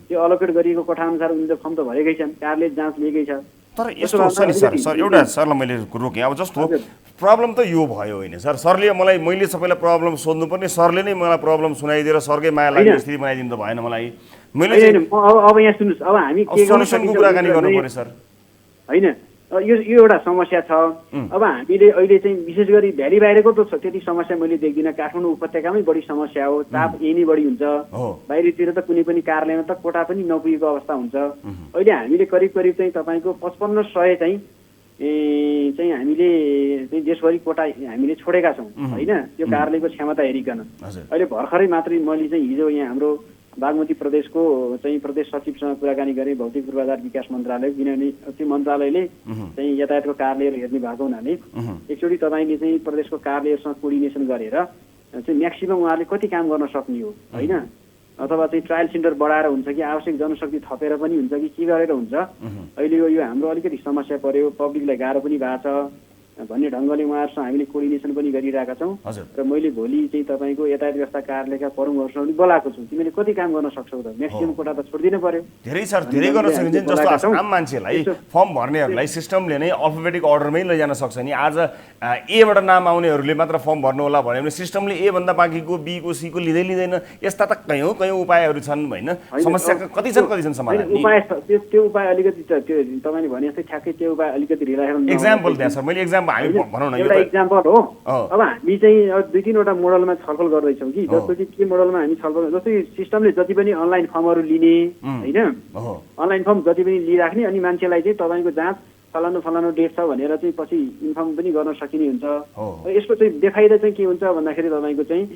त्यो अलोकेट गरिएको कोटा अनुसार उनीहरूले फर्म त भरेकै छन्, कार्यालय जाँच लिएकै छ। तर यस्तो छ नि सर एउटा सरलाई मैले रोकेँ, अब जस्तो प्रब्लम त यो भयो होइन सर, सरले मैले सबैलाई प्रब्लम सोध्नुपर्ने, सरले नै मलाई प्रब्लम सुनाइदिएर सरकै माया लाग्ने स्थिति बनाइदिनु त भएन मलाई। मैले अब यहाँ सुन्नुहोस्, अब हामी के गर्न सकिन्छ कुराकानी गर्नु पर्यो सर होइन, यो एउटा समस्या छ। अब हामीले अहिले चाहिँ विशेष गरी भ्याली बाहिरको त त्यति समस्या मैले देख्दिनँ, काठमाडौँ उपत्यकामै बढी समस्या हो, चाप यही नै बढी हुन्छ। बाहिरतिर त कुनै पनि कार्यालयमा त कोटा पनि नपुगेको अवस्था हुन्छ। अहिले हामीले करिब करिब चाहिँ तपाईँको 5500 चाहिँ हामीले चाहिँ देशभरि कोटा हामीले छोडेका छौँ होइन, त्यो कार्यालयको क्षमता हेरिकन। अहिले भर्खरै मात्रै मैले चाहिँ हिजो यहाँ हाम्रो बागमती प्रदेशको चाहिँ प्रदेश सचिवसँग कुराकानी गरेँ, भौतिक पूर्वाधार विकास मन्त्रालय, किनभने त्यो मन्त्रालयले चाहिँ यातायातको कार्यहरू हेर्ने भएको हुनाले एकचोटि तपाईँले चाहिँ प्रदेशको कार्यहरूसँग कोर्डिनेसन गरेर चाहिँ म्याक्सिमम उहाँहरूले कति काम गर्न सक्ने हो होइन, अथवा चाहिँ ट्रायल सेन्टर बढाएर हुन्छ कि आवश्यक जनशक्ति थपेर पनि हुन्छ कि के गरेर हुन्छ। अहिले यो हाम्रो अलिकति समस्या पर्यो, पब्लिकलाई गाह्रो पनि भएको छ भन्ने ढङ्गले उहाँहरूसँग हामीले कोर्डिनेसन पनि गरिरहेका छौँ र मैले भोलि चाहिँ तपाईँको यातायात व्यवस्था कार्यालयका प्रमुखहरूसँग पनि बोलाएको छु, तिमीले कति काम गर्न सक्छौ त, म्याक्सिमम कोटा त छोडिदिनु पर्यो। धेरै सर धेरै गर्न सकिन्छ, जस्तो आम मान्छेलाई फर्म भर्नेहरूलाई सिस्टमले नै अल्फाबेटिक अर्डरमै लैजान सक्छ नि। आज एबाट नाम आउनेहरूले मात्र फर्म भर्नु होला भन्यो भने सिस्टमले ए भन्दा बाँकीको बी को सी को लिँदैन। यस्ता त कयौँ उपायहरू छन् होइन, समस्या कति छन् समाधान। उपाय त्यो उपाय अलिकति त्यो तपाईँले भने जस्तै ठ्याक्कै त्यो उपाय अलिकति रिलायबल एक्जाम्पल त्यहाँ सर, मैले एउटा इक्जाम्पल हो। अब हामी चाहिँ 2-3वटा मोडलमा छलफल गर्दैछौँ कि, जस्तो कि के मोडलमा हामी छलफल, जस्तै सिस्टमले जति पनि अनलाइन फर्महरू लिने होइन, अनलाइन फर्म जति पनि लिइराख्ने, अनि मान्छेलाई चाहिँ तपाईँको जाँच फलानु डेट छ भनेर चाहिँ पछि इन्फर्म पनि गर्न सकिने हुन्छ। यसको चाहिँ बेफाइदा चाहिँ के हुन्छ भन्दाखेरि तपाईँको चाहिँ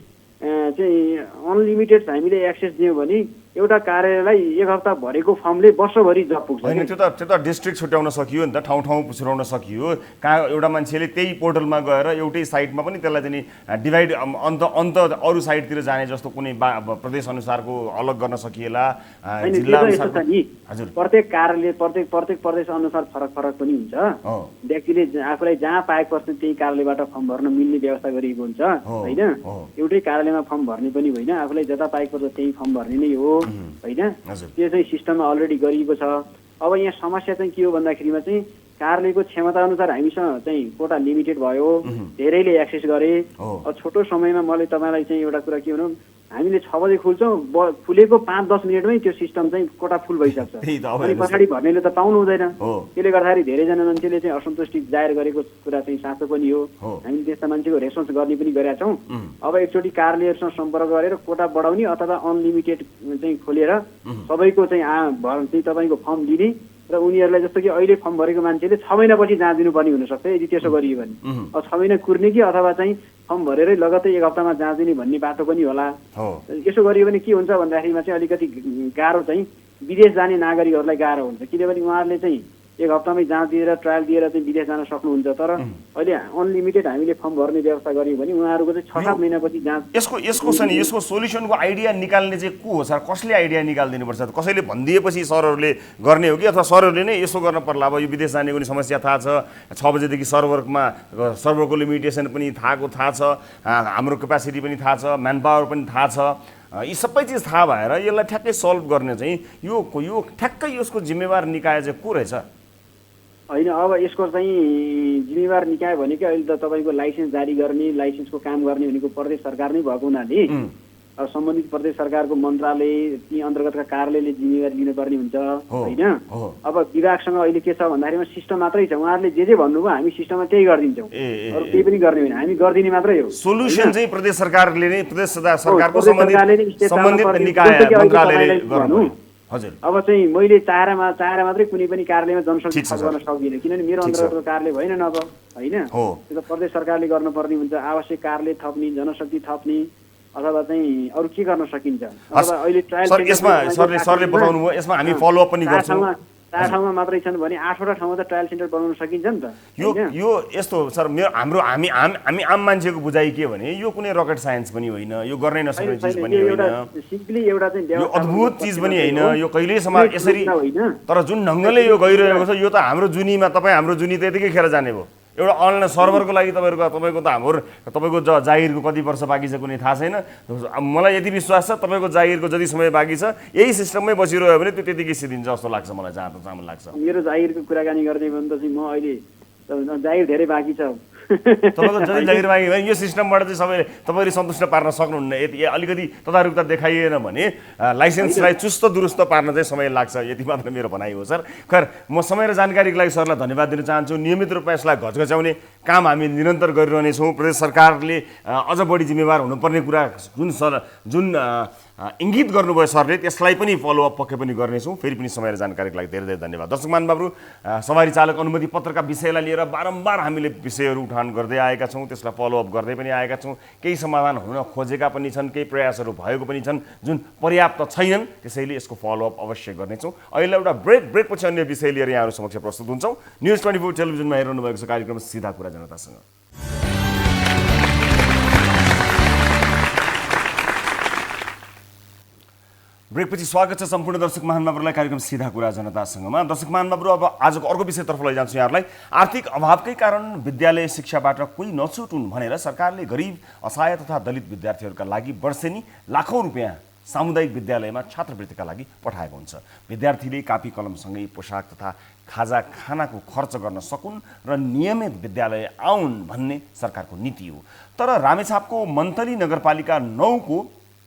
अनलिमिटेड हामीले एक्सेस दियौँ भने एउटा कार्यालयलाई 1 हप्ता भरेको फर्मले वर्षभरि जब पुग्छ होइन। त्यो त डिस्ट्रिक्ट छुट्याउन सकियो नि त, ठाउँ छुट्याउन सकियो। कहाँ एउटा मान्छेले त्यही पोर्टलमा गएर एउटै साइटमा पनि त्यसलाई चाहिँ डिभाइड अन्त अरू साइटतिर जाने जस्तो कुनै प्रदेश अनुसारको अलग गर्न सकिएला, जिल्ला अनुसार। हजुर, प्रत्येक कार्यालय प्रत्येक प्रदेश अनुसार फरक पनि हुन्छ। व्यक्तिले आफूलाई जहाँ पाएको पर्छ त्यही कार्यालयबाट फर्म भर्न मिल्ने व्यवस्था गरिएको हुन्छ होइन। एउटै कार्यालयमा फर्म भर्ने पनि होइन, आफूलाई जता पाएको पर्छ त्यही फर्म भर्ने नै हो होइन। त्यो चाहिँ सिस्टममा अलरेडी गरिएको छ। अब यहाँ समस्या चाहिँ के हो भन्दाखेरिमा चाहिँ कार्यालयको क्षमता अनुसार हामीसँग चाहिँ कोटा लिमिटेड भयो, धेरैले एक्सेस गरे। अब छोटो समयमा मैले तपाईँलाई चाहिँ एउटा कुरा के भनौँ, हामीले 6 बजे खुल्छौँ, खुलेको 5-10 मिनटमै त्यो सिस्टम चाहिँ कोटा फुल भइसक्छ, अनि पछाडि भर्नेले त पाउनु हुँदैन। त्यसले गर्दाखेरि धेरैजना मान्छेले चाहिँ असन्तुष्टि जाहेर गरेको कुरा चाहिँ साँचो पनि हो। हामीले त्यस्ता मान्छेको रेस्पोन्स गर्ने पनि गरेका छौँ। अब एकचोटि कार्यालयहरूसँग सम्पर्क गरेर कोटा बढाउने अथवा अनलिमिटेड चाहिँ खोलेर सबैको चाहिँ चाहिँ तपाईँको फर्म दिने र उनीहरूलाई जस्तो कि अहिले फर्म भरेको मान्छेले 6 महिनापछि जाँच दिनुपर्ने हुनसक्छ यदि त्यसो गरियो भने। अब 6 महिना कुर्ने कि अथवा चाहिँ फर्म भरेरै लगतै 1 हप्तामा जाँच दिने भन्ने बाटो पनि होला। यसो गरियो भने के हुन्छ भन्दाखेरिमा चाहिँ अलिकति गाह्रो चाहिँ विदेश जाने नागरिकहरूलाई गाह्रो हुन्छ, किनभने उहाँहरूले चाहिँ 1 हप्तामै जाँच दिएर ट्रायल दिएर चाहिँ विदेश जान सक्नुहुन्छ। तर अहिले अनलिमिटेड हामीले फर्म भर्ने व्यवस्था गर्यौँ भने उहाँहरूको चाहिँ 6-7 महिनापछि जाँच यसको छ नि यसको सोल्युसनको आइडिया निकाल्ने चाहिँ को हो सर? कसले आइडिया निकालिदिनुपर्छ? कसैले भनिदिएपछि सरहरूले गर्ने हो कि अथवा सरहरूले नै यसो गर्न पर्ला? अब यो विदेश जाने कुनै समस्या थाहा छ, 6 बजेदेखि सर्भरको लिमिटेसन पनि थाहा छ, हाम्रो क्यापासिटी पनि थाहा छ, म्यान पावर पनि थाहा छ, यी सबै चिज थाहा भएर यसलाई ठ्याक्कै सल्भ गर्ने चाहिँ यो ठ्याक्कै यसको जिम्मेवार निकाय चाहिँ को रहेछ? होइन, अब यसको चाहिँ जिम्मेवार निकाय भनेको अहिले त तपाईँको लाइसेन्स जारी गर्ने, लाइसेन्सको काम गर्ने भनेको प्रदेश सरकार नै भएको हुनाले अब सम्बन्धित प्रदेश सरकारको मन्त्रालय ती अन्तर्गतका कार्यालयले जिम्मेवारी लिनुपर्ने हुन्छ होइन। अब विभागसँग अहिले के छ भन्दाखेरिमा सिस्टम मात्रै छ, उहाँहरूले जे भन्नुभयो हामी सिस्टममा त्यही गरिदिन्छौँ, अरू केही पनि गर्ने होइन, हामी गरिदिने मात्रै हो। सोल्युसन चाहिँ प्रदेश सरकारले नै सरकारको सम्बन्धित निकाय मन्त्रालयले गर्नु। हजुर, अब चाहिँ मैले चाहेर मात्रै कुनै पनि कार्यालयमा जनशक्ति थप गर्न सक्दिनँ, किनभने मेरो अन्तर्गतको कार्यालय भएन न अब होइन। त्यो त प्रदेश सरकारले गर्नुपर्ने हुन्छ, आवश्यक कार्यालय थप्ने, जनशक्ति थप्ने अथवा चाहिँ अरू के गर्न सकिन्छ। अथवा अहिले ट्रायल सरले बताउनु भयो, यसमा हामी फलोअप पनि गर्छौँ। 4 ठाउँमा मात्रै छन् भने 8वटा ठाउँमा त ट्रायल सेन्टर बनाउन सकिन्छ नि त। यो यस्तो सर, हामी आम मान्छेको बुझाइ के भने यो कुनै रकेट साइन्स पनि होइन, यो गर्नै नसक्ने चिज पनि होइन, सिम्पली एउटा चाहिँ यो अद्भुत चिज पनि होइन, यो कहिलेसम्म यसरी। तर जुन ढङ्गले यो गइरहेको छ यो त हाम्रो जुनीमा, तपाईँ हाम्रो जुनी त्यतिकै खेर जाने भयो। एउटा अनलाइन सर्भरको लागि तपाईँको जागिरको कति वर्ष बाँकी छ कुनै थाहा छैन। मलाई यति विश्वास छ तपाईँको जागिरको जति समय बाँकी छ यही सिस्टममै बसिरह्यो भने त्यो त्यतिकै सिद्धिन्छ जस्तो लाग्छ मलाई, जहाँसम्म लाग्छ। मेरो जागिरको कुराकानी गर्ने भने त चाहिँ म अहिले जागिर धेरै बाँकी छ। तपाईँको जति जागिर बाँकी भयो यो सिस्टमबाट चाहिँ सबैले तपाईँले सन्तुष्ट पार्न सक्नुहुन्न। यति अलिकति तदारुकता देखाइएन भने लाइसेन्सलाई चुस्त दुरुस्त पार्न चाहिँ समय लाग्छ, यति मात्र मेरो भनाइ हो सर। खैर, म समय र जानकारीको लागि सरलाई धन्यवाद दिन चाहन्छु। नियमित रूपमा यसलाई घचघच्याउने काम हामी निरन्तर गरिरहनेछौँ। प्रदेश सरकारले अझ बढी जिम्मेवार हुनुपर्ने कुरा जुन इङ्गित गर्नुभयो सरले, त्यसलाई पनि फलोअप पक्कै पनि गर्नेछौँ। फेरि पनि समय र जानकारीको लागि धेरै धेरै धन्यवाद। दर्शक महानुभावहरू, सवारी चालक अनुमति पत्रका विषयलाई लिएर बारम्बार हामीले विषयहरू उठान गर्दै आएका छौँ, त्यसलाई फलोअप गर्दै पनि आएका छौँ। केही समाधान हुन खोजेका पनि छन्, केही प्रयासहरू भएको पनि छन् जुन पर्याप्त छैनन्, त्यसैले यसको फलोअप अवश्य गर्नेछौँ। अहिले एउटा ब्रेकपछि अन्य विषय लिएर यहाँहरू समक्ष प्रस्तुत हुन्छौँ। न्युज 24 टेलिभिजनमा हेरिरहनु भएको छ कार्यक्रम सिधा कुरा जनतासँग। ब्रेकपछि स्वागत छ सम्पूर्ण दर्शक महानुभावहरूलाई कार्यक्रम सिधा कुरा जनतासँगमा। दर्शक महानुभावहरू, अब आजको अर्को विषयतर्फ लैजान्छु यहाँहरूलाई। आर्थिक अभावकै कारण विद्यालय शिक्षाबाट कोही नछुटुन् भनेर सरकारले गरिब, असहाय तथा दलित विद्यार्थीहरूका लागि वर्षेनी लाखौँ रुपियाँ सामुदायिक विद्यालयमा छात्रवृत्तिका लागि पठाएको हुन्छ। विद्यार्थीले कापी कलमसँगै पोसाक तथा खाजा खानाको खर्च गर्न सकुन् र नियमित विद्यालय आउन् भन्ने सरकारको नीति हो। तर रामेछापको मन्थली नगरपालिका 9 को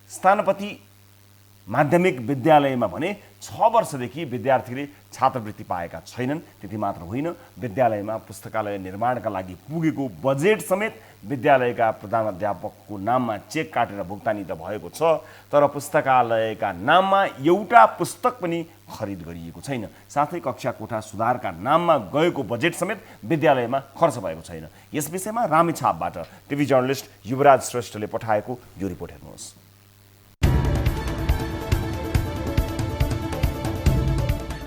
स्थानपति माध्यमिक विद्यालयमा भने 6 वर्षदेखि विद्यार्थीले छात्रवृत्ति पाएका छैनन्। त्यति मात्र होइन, विद्यालयमा पुस्तकालय निर्माणका लागि पुगेको बजेट समेत विद्यालयका प्रधानाध्यापकको नाममा चेक काटेर भुक्तानी त भएको छ, तर पुस्तकालयका नाममा एउटा पुस्तक पनि खरिद गरिएको छैन। साथै कक्षा कोठा सुधारका नाममा गएको बजेट समेत विद्यालयमा खर्च भएको छैन। यस विषयमा रामेछापबाट टिभी जर्नलिस्ट युवराज श्रेष्ठले पठाएको यो रिपोर्ट हेर्नुहोस्।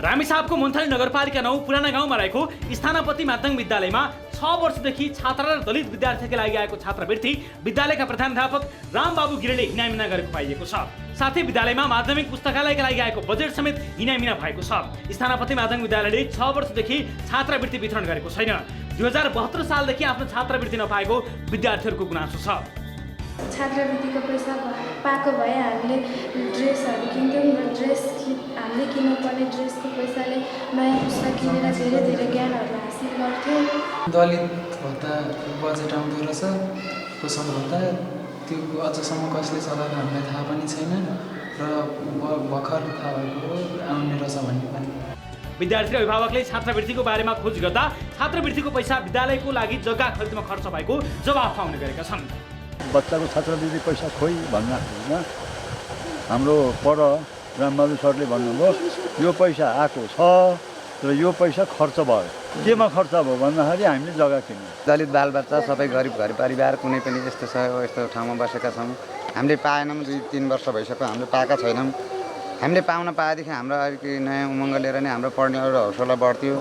रामेछापको मन्थली नगरपालिका 9 पुराना गाउँमा रहेको स्थानपति माध्यमिक विद्यालयमा 6 वर्षदेखि छात्रा र दलित विद्यार्थीका लागि आएको छात्रवृत्ति विद्यालयका प्रधानाध्यापक रामबाबु गिरीले हिनामिना गरेको पाइएको छ। साथै विद्यालयमा माध्यमिक पुस्तकालयका लागि आएको बजेट समेत हिनामिना भएको छ। स्थानपति माध्यमिक विद्यालयले 6 वर्षदेखि छात्रवृत्ति वितरण गरेको छैन। 2072 सालदेखि आफ्नो छात्रवृत्ति नपाएको विद्यार्थीहरूको गुनासो छ। छात्रवृत्तिको पैसा पाएको भए हामीले ड्रेसहरू किन्थ्यौँ र हामीले किन्नुपर्ने ड्रेसको पैसाले नयाँ पुस्तक किनेर धेरै धेरै ज्ञानहरू हासिल गर्थ्यौँ। दलित भत्ता बजेट आउँदो रहेछ, पोषण भत्ता, त्यो अझसम्म कसले चलाएको हामीलाई थाहा पनि छैन र भर्खर थाहा भएको आउने रहेछ भन्ने पनि। विद्यार्थी र अभिभावकले छात्रवृत्तिको बारेमा खोज गर्दा छात्रवृत्तिको पैसा विद्यालयको लागि जग्गा खरिदमा खर्च भएको जवाफ पाउने गरेका छन्। बच्चाको छात्रवृत्ति पैसा खोइ भन्न होइन, हाम्रो पर रामबाबु सरले भन्नुभयो यो पैसा आएको छ र यो पैसा खर्च भयो। केमा खर्च भयो भन्दाखेरि हामीले जग्गा किन्यौँ। दलित बालबच्चा सबै गरिब घर परिवार कुनै पनि यस्तो ठाउँमा बसेका छौँ। हामीले पाएनौँ, 2-3 वर्ष भइसक्यो हामीले पाएका छैनौँ। हामीले पाउन पाएदेखि हाम्रो अलिक नयाँ उमङ्ग लिएर नै हाम्रो पढ्ने एउटा हौसला बढ्थ्यो।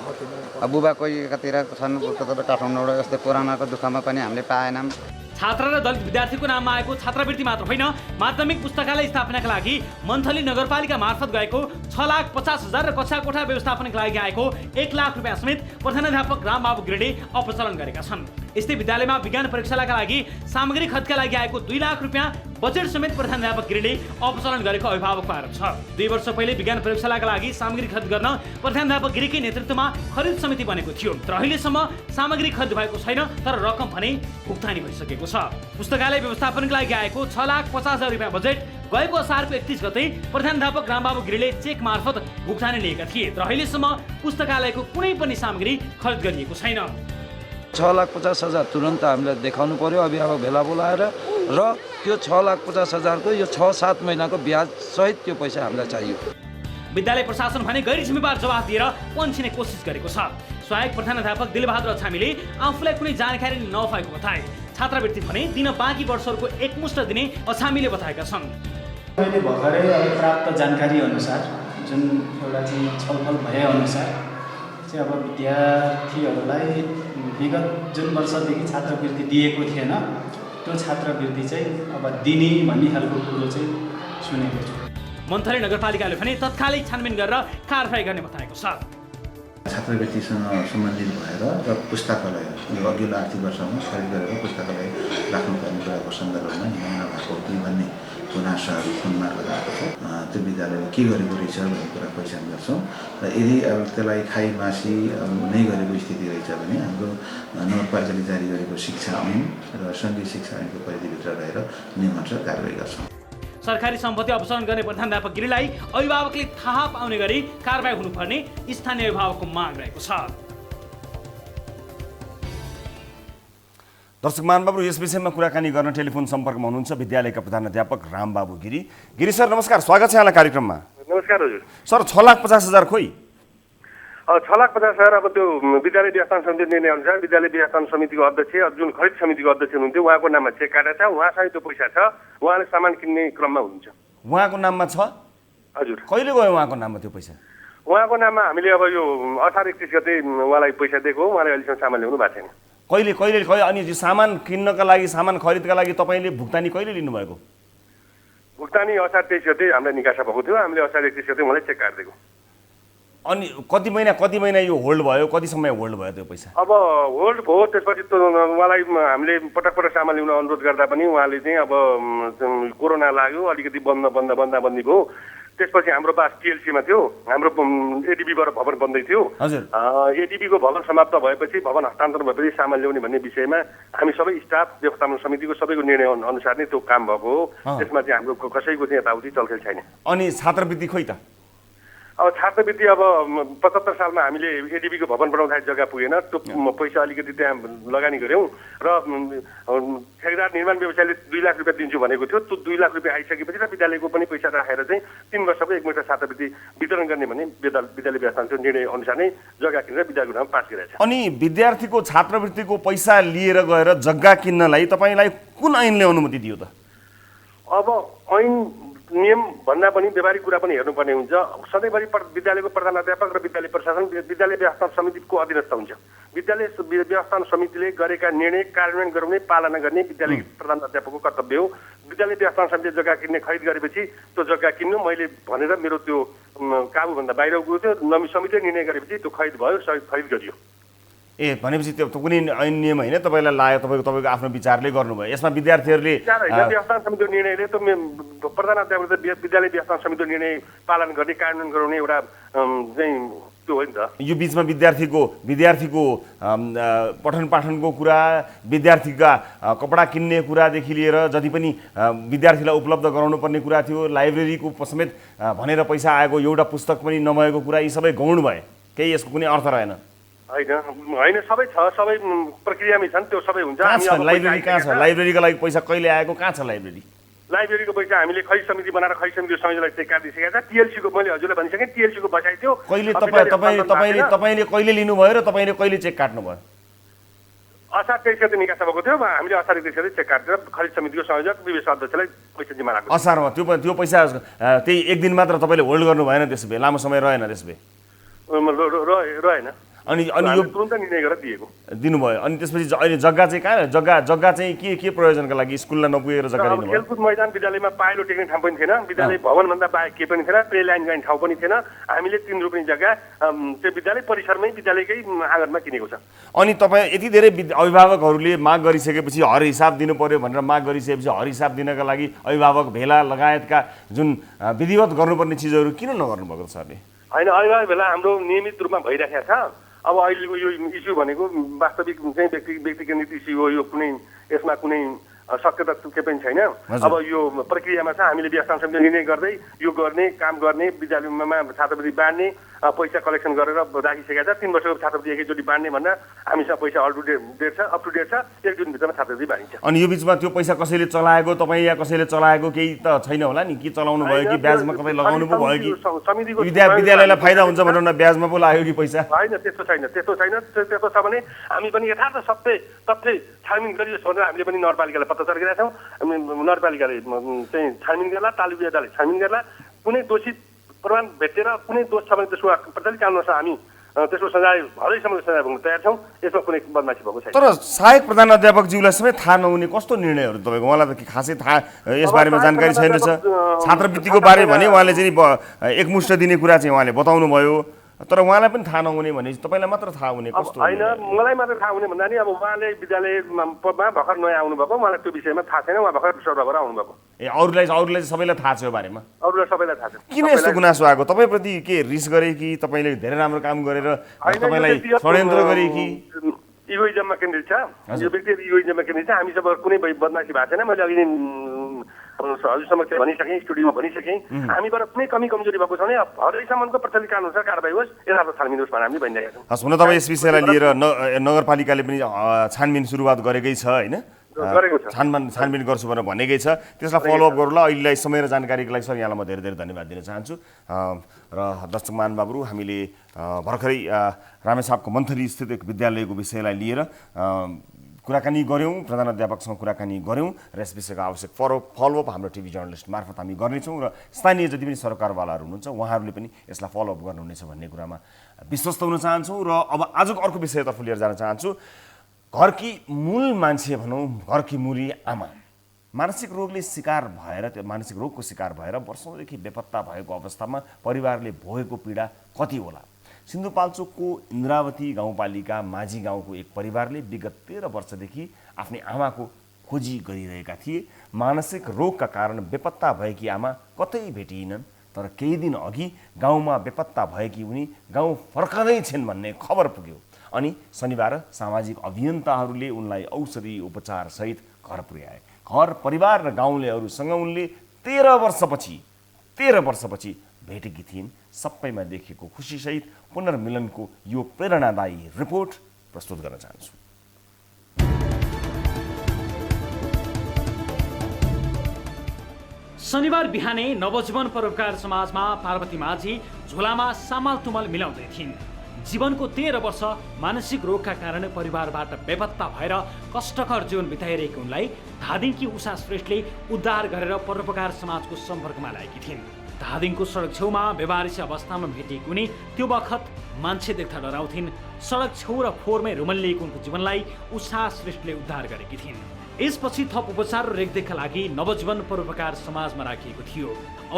बुबा कोही एकातिर छन् कता काठमाडौँबाट यस्तै पुरानाको दुःखमा पनि हामीले पाएनौँ। छात्र र दलित विद्यार्थीको नाममा आएको छात्रवृत्ति मात्र होइन, माध्यमिक पुस्तकालय स्थापनाका लागि मन्थली नगरपालिका मार्फत गएको 6,50,000 र कक्षा कोठा व्यवस्थापनका लागि आएको 1 लाख रुपियाँ समेत प्रधानाध्यापक रामबाबु गिरीले अपचलन गरेका छन्। यस्तै विद्यालयमा विज्ञान परीक्षाका लागि सामग्री खर्चका लागि आएको 2 लाख रुपियाँ बजेट समेत प्रधानाध्यापक गिरीले अपचलन गरेको अभिभावकको आरोप छ। 2 वर्ष पहिले विज्ञान प्रयोगशालाका लागि सामग्री खरिद गर्न प्रधानाध्यापक गिरीकै नेतृत्वमा खरिद समिति बनेको थियो, तर अहिलेसम्म सामग्री खरिद भएको छैन, तर रकम भने भुक्तानी भइसकेको छ। पुस्तकालय व्यवस्थापनका लागि आएको 6,50,000 रुपियाँ बजेट गएको असारको 31 गते प्रधानाध्यापक रामबाबु गिरीले चेक मार्फत भुक्तानी लिएका थिए, तर अहिलेसम्म पुस्तकालयको कुनै पनि सामग्री खरिद गरिएको छैन। 6,50,000 तुरन्त हामीलाई देखाउनु पर्यो अभिभावक भेला बोलाएर, र त्यो 6,50,000 को यो 6-7 महिनाको ब्याज सहित त्यो पैसा हामीलाई चाहियो। विद्यालय प्रशासन भने गैर जिम्मेवार जवाफ दिएर पन्छिने कोसिस गरेको छ। सहायक प्रधानाध्यापक दिलबहादुर अछामीले आफूलाई कुनै जानकारी नभएको बताए। छात्रवृत्ति भने दिन बाँकी वर्षहरूको एकमुष्ट दिने अछामीले बताएका छन्। मैले भर्खरै प्राप्त जानकारी अनुसार, जुन एउटा चाहिँ छलफल भएअनुसार चाहिँ अब विद्यार्थीहरूलाई विगत जुन वर्षदेखि छात्रवृत्ति दिएको थिएन त्यो छात्रवृत्ति चाहिँ अब दिने भन्ने खालको कुरो चाहिँ सुनेको छु। मन्थली नगरपालिकाले भने तत्कालै छानबिन गरेर कारबाही गर्ने बताएको छ। छात्रवृत्तिसँग सम्बन्धित भएर र पुस्तकालय यो अघिल्लो आर्थिक वर्षमा खरिद गरेर पुस्तकालय राख्नुपर्ने कुराको सन्दर्भमा हिँड्न भएको कि भन्ने गुनासाहरू फोन मार्फत आएको छ। त्यो विद्यालयले के गरेको रहेछ भन्ने कुरा पहिचान गर्छौँ, र यदि अब त्यसलाई खाइमासी नै गरेको स्थिति रहेछ भने हाम्रो नगरपालिकाले जारी गरेको शिक्षा ऐन र सङ्घीय शिक्षा ऐनको परिधिभित्र रहेर नियमअनुसार कारबाही गर्छौँ। सरकारी सम्पत्ति अपचलन गर्ने प्रधानाध्यापक गिरीलाई अभिभावकले थाहा पाउने गरी कारबाही हुनुपर्ने स्थानीय अभिभावकको माग रहेको छ। दर्शक महानुभावहरू, यस विषयमा कुराकानी गर्न टेलिफोन सम्पर्कमा हुनुहुन्छ विद्यालयका प्रधानाध्यापक रामबाबु गिरी। गिरी सर नमस्कार, स्वागत छ यहाँलाई कार्यक्रममा। नमस्कार हजुर। सर 6,50,000 खोइ 6,50,000 अब त्यो विद्यालय व्यवस्थापन समिति निर्णय अनुसार विद्यालय व्यवस्थापन समितिको अध्यक्ष जुन खरिद समितिको अध्यक्ष हुनुहुन्थ्यो उहाँको नाममा चेक काटेको छ, उहाँसँग त्यो पैसा छ, उहाँले सामान किन्ने क्रममा हुनुहुन्छ। उहाँको नाममा छ? हजुर। कहिले गयो उहाँको नाममा त्यो पैसा? उहाँको नाममा हामीले अब यो असार 31 गते उहाँलाई पैसा दिएको, उहाँले अहिलेसम्म सामान ल्याउनु भएको छैन। कहिले कहिले अनि यो सामान किन्नका लागि, सामान खरिदका लागि तपाईँले भुक्तानी कहिले लिनुभएको? भुक्तानी असार 23 गते हामीलाई निकासा भएको थियो, हामीले असार 31 गते उहाँलाई चेक काटिदिएको। अनि कति महिना यो होल्ड भयो, कति समय होल्ड भयो त्यो पैसा? अब होल्ड भयो, त्यसपछि उहाँलाई हामीले पटक पटक सामान ल्याउन अनुरोध गर्दा पनि उहाँले चाहिँ अब कोरोना लाग्यो, अलिकति बन्दाबन्दी भयो। त्यसपछि हाम्रो बास टिएलसीमा थियो, हाम्रो एडिबीबाट भवन बन्दै थियो। हजुर। एडिबीको भवन समाप्त भएपछि, भवन हस्तान्तरण भएपछि सामान ल्याउने भन्ने विषयमा हामी सबै स्टाफ व्यवस्थापन समितिको सबैको निर्णय अनुसार नै त्यो काम भएको हो। त्यसमा चाहिँ हाम्रो कसैको चाहिँ यताउति चलखेल छैन। अनि छात्रवृत्ति खोइ त? अब छात्रवृत्ति अब 75 सालमा हामीले एडिबीको भवन बनाउँदाखेरि जग्गा पुगेन, त्यो पैसा अलिकति त्यहाँ लगानी गऱ्यौँ र ठेकेदार निर्माण व्यवसायले 2 लाख रुपियाँ दिन्छु भनेको थियो। त्यो 2 लाख रुपियाँ आइसकेपछि र विद्यालयको पनि पैसा राखेर चाहिँ 3 वर्षको एकमुष्ट छात्रवृत्ति वितरण गर्ने भन्ने विद्यालय व्यवस्थापनको निर्णय अनुसार नै जग्गा किनेर विद्यालयको नाम पास गरेको छ। अनि विद्यार्थीको छात्रवृत्तिको पैसा लिएर गएर जग्गा किन्नलाई तपाईँलाई कुन ऐनले अनुमति दियो त? अब ऐन नियम भन्दा पनि व्यवहारिक कुरा पनि हेर्नुपर्ने हुन्छ। सधैँभरि विद्यालयको प्रधानाध्यापक र विद्यालय प्रशासन विद्यालय व्यवस्थापन समितिको अधीनस्थ हुन्छ। विद्यालय व्यवस्थापन समितिले गरेका निर्णय कार्यान्वयन गराउने, पालना गर्ने विद्यालय प्रधानाध्यापकको कर्तव्य हो। विद्यालय व्यवस्थापन समितिले जग्गा किन्ने खरिद गरेपछि त्यो जग्गा किन्नु मैले भनेर मेरो त्यो काबुभन्दा बाहिर गयो थियो। समितिले निर्णय गरेपछि त्यो खरिद भयो, खरिद गरियो। ए भनेपछि त्यो कुनै ऐन नियम होइन, तपाईँलाई लाग्यो तपाईँको आफ्नो विचारले गर्नुभयो। यसमा विद्यार्थीहरूले व्यवस्थापन समितिको निर्णयले त प्रधानाध्यापकले विद्यालय व्यवस्थापन समितिको निर्णय पालन गर्ने, कार्यान्वयन गराउने एउटा चाहिँ त्यो हो नि त। यो बिचमा विद्यार्थीको पठन पाठनको कुरा, विद्यार्थीका कपडा किन्ने कुरादेखि लिएर जति पनि विद्यार्थीलाई उपलब्ध गराउनु पर्ने कुरा थियो, लाइब्रेरीको समेत भनेर पैसा आएको, एउटा पुस्तक पनि नभएको कुरा, यी सबै गौण भए। केही यसको कुनै अर्थ रहेन? होइन सबै छ, सबै प्रक्रियामै छन्, त्यो सबै हुन्छ। लाइब्रेरी कहाँ छ? लाइब्रेरीको लागि पैसा कहिले आएको, कहाँ छ लाइब्रेरी? लाइब्रेरीको पैसा हामीले खरिद समिति बनाएर खरिद समितिको संयोजनलाई चेक काटिसकेका छ। टिएलसीको मैले हजुरलाई भनिसकेँ, टिएलसीको बचाइ थियो। कहिले तपाईँले कहिले लिनुभयो र तपाईँले कहिले चेक काट्नुभयो? असार 23 गते निकासा भएको थियो हामीले असार 23 गते चेक काटेर खरिद समितिको संयोजक विवेश अध्यक्षलाई पैसा जिम्मा राखेको असारमा त्यो पैसा त्यही एक दिन मात्र तपाईँले होल्ड गर्नु भएन त्यसो भए लामो समय रहेन त्यसो भए रहेन अनि यो तुरुन्त निर्णय गरेर दिएको दिनुभयो अनि त्यसपछि अहिले जग्गा चाहिँ कहाँ जग्गा चाहिँ के प्रयोजनका लागि स्कुललाई नपुगेर जग्गा दिनुभयो खेलकुद मैदान विद्यालयमा पाइलो टेक्ने ठाउँ पनि थिएन विद्यालय भवनभन्दा बाहेक केही पनि थिएन प्ले लाइन गर्ने ठाउँ पनि थिएन हामीले 3 रोपनी जग्गा त्यो विद्यालय परिसरमै विद्यालयकै आँगनमा किनेको छ अनि तपाईँ यति धेरै अभिभावकहरूले माग गरिसकेपछि हर हिसाब दिनु पर्यो भनेर माग गरिसकेपछि हर हिसाब दिनका लागि अभिभावक भेला लगायतका जुन विधिवत गर्नुपर्ने चिजहरू किन नगर्नुभएको सरले होइन अभिभावक भेला हाम्रो नियमित रूपमा भइरहेको छ अब अहिलेको यो इस्यु भनेको वास्तविक चाहिँ व्यक्ति केन्द्रित इस्यु हो यो कुनै यसमा कुनै सत्यता के पनि छैन अब यो प्रक्रियामा छ हामीले व्यवस्थापन समितिले निर्णय गर्दै यो गर्ने काम गर्ने विद्यालयमा छात्रवृत्ति बाँड्ने पैसा कलेक्सन गरेर राखिसकेका छ 3 वर्षको छात्रवृत्ति एकैचोटि बाँड्ने भनेर हामीसँग पैसा अप टु डेट छ 1 दिनभित्रमा छात्रवृत्ति बाँडिन्छ अनि यो बिचमा त्यो पैसा कसैले चलाएको तपाईँ या कसैले चलाएको केही त छैन होला नि के चलाउनु भयो कि ब्याजमा कतै लगाउनु पो भयो कि विद्यालयलाई फाइदा हुन्छ भनेर न ब्याजमा पो लाग्यो कि पैसा होइन त्यस्तो छैन त्यस्तो छ भने हामी पनि यथार्थ सत्य तथ्य छानबिन गरियोस् भनेर हामीले पनि नगरपालिकालाई पत्राचार गरेका छौँ नगरपालिकाले चाहिँ छानबिन गर्ला तालुका अदालतले छानबिन गर्ला कुनै दोषी प्रमाण भेटेर कुनै दोष छ भने त्यसको प्रचलित कानुनअनुसार हामी त्यसको सजाय हरैसम्म सजाय भोग्न तयार छौँ यसमा कुनै बदमासी भएको छैन तर सहायक प्रधान अध्यापकज्यूलाई सबै थाहा नहुने कस्तो निर्णयहरू तपाईँको उहाँलाई त खासै थाहा यसबारेमा जानकारी छैन रहेछ छात्रवृत्तिको बारे भने उहाँले चाहिँ एकमुष्ट दिने कुरा चाहिँ उहाँले बताउनु भयो तर उहाँलाई पनि थाहा नहुने भने तपाईँलाई मात्र थाहा हुने कस्तो होइन मलाई मात्र थाहा हुने भन्दा नि अब उहाँले विद्यालयमा भर्खर नयाँ आउनुभएको मलाई त्यो विषयमा थाहा छैन उहाँ भर्खर सर्व भएर आउनुभएको अरूलाई सबैलाई थाहा छ यो बारेमा अरूलाई सबैलाई थाहा छ किन यस्तो गुनासो आएको तपाईँप्रति के रिस गरे कि तपाईँले धेरै राम्रो काम गरेर तपाईँलाई षड्यन्त्र गरे कि इगोइजममा केन्द्रित छ यो व्यक्तिहरू इगोइजममा केन्द्रित छ हामी सब कुनै बदमासी भएको छैन मैले अघि हजुरसम्म भनिसकेँ स्टुडियोमा भनिसकेँ हामीबाट कुनै कमी कमजोरी भएको छ भने हरैसम्मको प्रचलित कानुनअनुसार कारबाही होस् यथार्थ छानबिन होस् भनेर हामी भनिरहेका छौँ हुन त यस विषयलाई लिएर नगरपालिकाले पनि छानबिन सुरुवात गरेकै छ होइन छानबिन गर्छु भनेर भनेकै छ त्यसलाई फलोअप गरौँला अहिलेलाई समय र जानकारीको लागि सर यहाँलाई म धेरै धेरै धन्यवाद दिन चाहन्छु र दर्शक महानुभावहरू हामीले भर्खरै रामेछापको मन्थली स्थित एक विद्यालयको विषयलाई लिएर कुराकानी गऱ्यौँ प्रधान अध्यापकसँग कुराकानी गऱ्यौँ र यस विषयको आवश्यक फलोअप हाम्रो टिभी जर्नलिस्ट मार्फत हामी गर्नेछौँ र स्थानीय जति पनि सरकारवालाहरू हुनुहुन्छ उहाँहरूले पनि यसलाई फलोअप गर्नुहुनेछ भन्ने कुरामा विश्वस्त हुन चाहन्छौँ र अब आजको अर्को विषयतर्फ लिएर जान चाहन्छु घरकी मूल मान्छे भनौँ घरकी मूली आमा मानसिक रोगले शिकार भएर त्यो मानसिक रोगको शिकार भएर वर्षौँदेखि बेपत्ता भएको अवस्थामा परिवारले भोगेको पीडा कति होला सिन्धुपाल्चोकको इन्द्रावती गाउँपालिका माझी गाउँको एक परिवारले विगत 13 वर्षदेखि आफ्नै आमाको खोजी गरिरहेका थिए मानसिक रोगका कारण बेपत्ता भएकी आमा कतै भेटिएनन् तर केही दिन अघि गाउँमा बेपत्ता भएकी उनी गाउँ फर्कँदै छिन् भन्ने खबर पुग्यो अनि शनिबार सामाजिक अभियन्ताहरूले उनलाई औषधि उपचार सहित घर पुर्याए घर परिवार र गाउँलेहरूसँग उनले 13 वर्षपछि भेटेकी थिइन् सबैमा देखिएको खुसीसहित पुनर्मिलनको यो प्रेरणादायी रिपोर्ट प्रस्तुत गर्न चाहन्छु शनिबार बिहानै नवजीवन परोपकार समाजमा पार्वती माझी झोलामा सामाल तुमाल मिलाउँदै थिइन् जीवनको 13 वर्ष मानसिक रोगका कारण परिवारबाट बेपत्ता भएर कष्टकर जीवन बिताइरहेको उनलाई धादिङकी उषा श्रेष्ठले उद्धार गरेर परोपकार समाजको सम्पर्कमा ल्याएकी थिइन् धादिङको सडक छेउमा बेवारिसी अवस्थामा भेटिएको उनी त्यो बखत मान्छे देख्दा डराउँथिन् सडक छेउ र फोहोरमै रुमल्लिएको उनको जीवनलाई उषा श्रेष्ठले उद्धार गरेकी थिइन् यसपछि थप उपचार र रेखदेखका लागि नवजीवन परोपकार समाजमा राखिएको थियो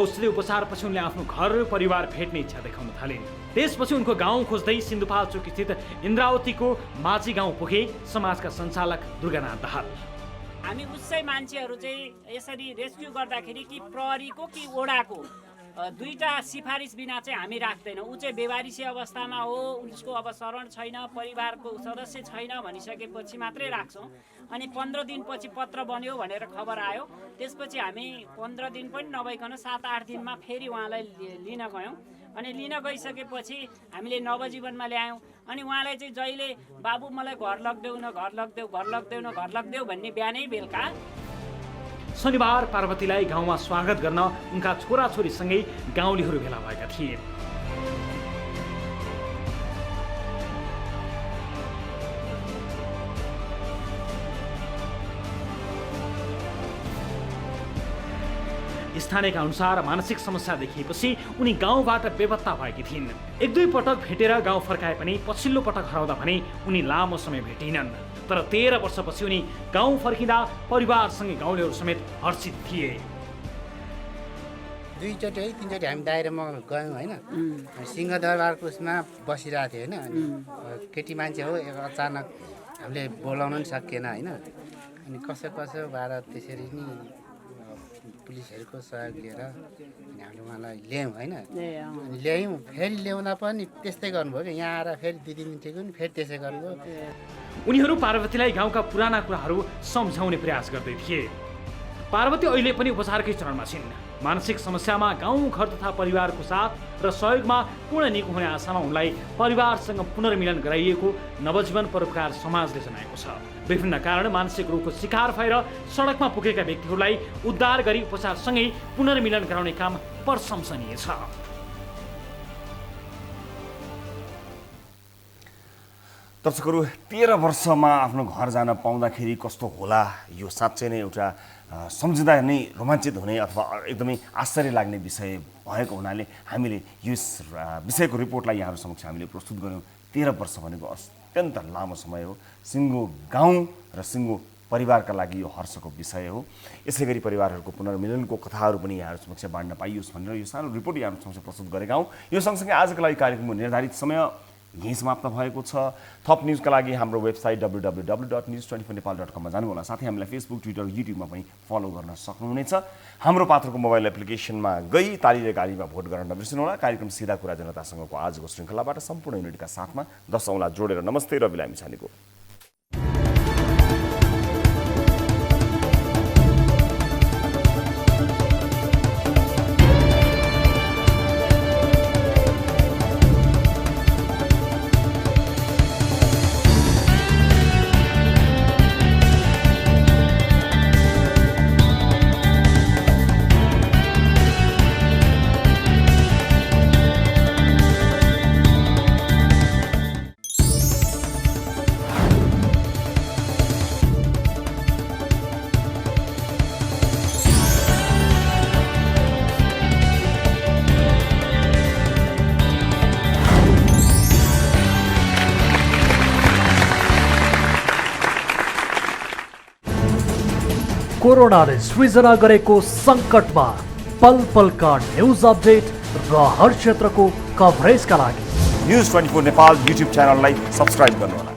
औषधि उपचारपछि उनले आफ्नो घर र परिवार भेट्ने इच्छा देखाउन थालिन् त्यसपछि उनको गाउँ खोज्दै सिन्धुपाल्चोक स्थित इन्द्रावतीको माझी गाउँ पुगे समाजका सञ्चालक दुर्गानाथ दाहाल हामी उसै मान्छेहरू चाहिँ यसरी रेस्क्यु गर्दाखेरि कि प्रहरीको कि ओडाको दुईटा सिफारिस बिना चाहिँ हामी राख्दैनौँ ऊ चाहिँ बेवारिसी अवस्थामा हो उसको अब शरण छैन परिवारको सदस्य छैन भनिसकेपछि मात्रै राख्छौँ अनि 15 दिनपछि पत्र बन्यो भनेर खबर आयो त्यसपछि हामी 15 दिन पनि नभइकन 7-8 दिनमा फेरि उहाँलाई लिन गयौँ अनि लिन गइसकेपछि हामीले नवजीवनमा ल्यायौँ अनि उहाँलाई चाहिँ जहिले बाबु मलाई घर लगिदेऊ भन्ने बिहानै बेलुका शनिबार पार्वतीलाई गाउँमा स्वागत गर्न उनका छोराछोरीसँगै गाउँलेहरू भेला भएका थिए स्थानीयका अनुसार मानसिक समस्या देखिएपछि उनी गाउँबाट बेपत्ता भएकी थिइन्। एक दुई पटक भेटेर गाउँ फर्काए पनि पछिल्लो पटक हराउँदा भने उनी लामो समय भेटिनन्। तर 13 वर्षपछि उनी गाउँ फर्किँदा परिवारसँगै गाउँलेहरू समेत हर्षित थिए। दुईचोटि है तिनचोटि हामी दाइरेमा गयौँ होइन, सिंहदरबारको उसमा बसिरहेको थियो होइन, अनि केटी मान्छे हो अचानक हामीले बोलाउन पनि सकिएन होइन, अनि कसो भएर त्यसरी नै पुलिसहरूको सहयोग लिएर हामीले उहाँलाई ल्यायौँ होइन, अनि ल्यायौँ। फेरि ल्याउँदा पनि त्यस्तै गर्नुभयो कि यहाँ आएर फेरि 2 दिन ठिक पनि फेरि त्यसै गर्नुभयो। उनीहरू पार्वतीलाई गाउँका पुराना कुराहरू सम्झाउने प्रयास गर्दै थिए। पार्वती अहिले पनि उपचारकै चरणमा छिन्। मानसिक समस्यामा गाउँ घर तथा परिवारको साथ र सहयोगमा पूर्ण निको हुने आशामा उनलाई परिवारसँग पुनर्मिलन गराइएको नवजीवन परोपकार समाजले जनाएको छ। विभिन्न कारण मानसिक रोगको शिकार भएर सडकमा पुगेका व्यक्तिहरूलाई उद्धार गरी उपचारसँगै पुनर्मिलन गराउने काम प्रशंसनीय छ। दर्शकहरू, 13 वर्षमा आफ्नो घर जान पाउँदाखेरि कस्तो होला, यो साँच्चै नै एउटा सम्झिँदा नै रोमाञ्चित हुने अथवा एकदमै आश्चर्य लाग्ने विषय भएको हुनाले हामीले यस विषयको रिपोर्टलाई यहाँहरू समक्ष हामीले प्रस्तुत गऱ्यौँ। 13 वर्ष भनेको अत्यन्त लामो समय हो। सिङ्गो गाउँ र सिङ्गो परिवारका लागि यो हर्षको विषय हो। यसै गरी परिवारहरूको पुनर्मिलनको कथाहरू पनि यहाँहरू समक्ष बाँड्न पाइयोस् भनेर यो सानो रिपोर्ट यहाँहरू समक्ष प्रस्तुत गरेका हौँ। यो सँगसँगै आजको लागि कार्यक्रमको निर्धारित समय यहीँ समाप्त भएको छ। थप न्युजका लागि हाम्रो वेबसाइट www.news24nepal.com मा जानुहोला। साथै हामीलाई फेसबुक, ट्विटर, युट्युबमा पनि फलो गर्न सक्नुहुनेछ। हाम्रो पात्रको मोबाइल एप्लिकेसनमा गई ताली र गालीमा भोट गर्न नबिर्सनुहोला। कार्यक्रम सिधा कुरा जनतासँगको आजको श्रृङ्खलाबाट सम्पूर्ण युनिटका साथमा 10 औँला जोडेर नमस्ते रवि लामिछानेको। कोरोनाले सृजना गरेको सङ्कटमा पल पलका न्युज अपडेट र हर क्षेत्रको कभरेजका लागि न्युज 24 नेपाल युट्युब च्यानललाई सब्स्क्राइब गर्नुहोला।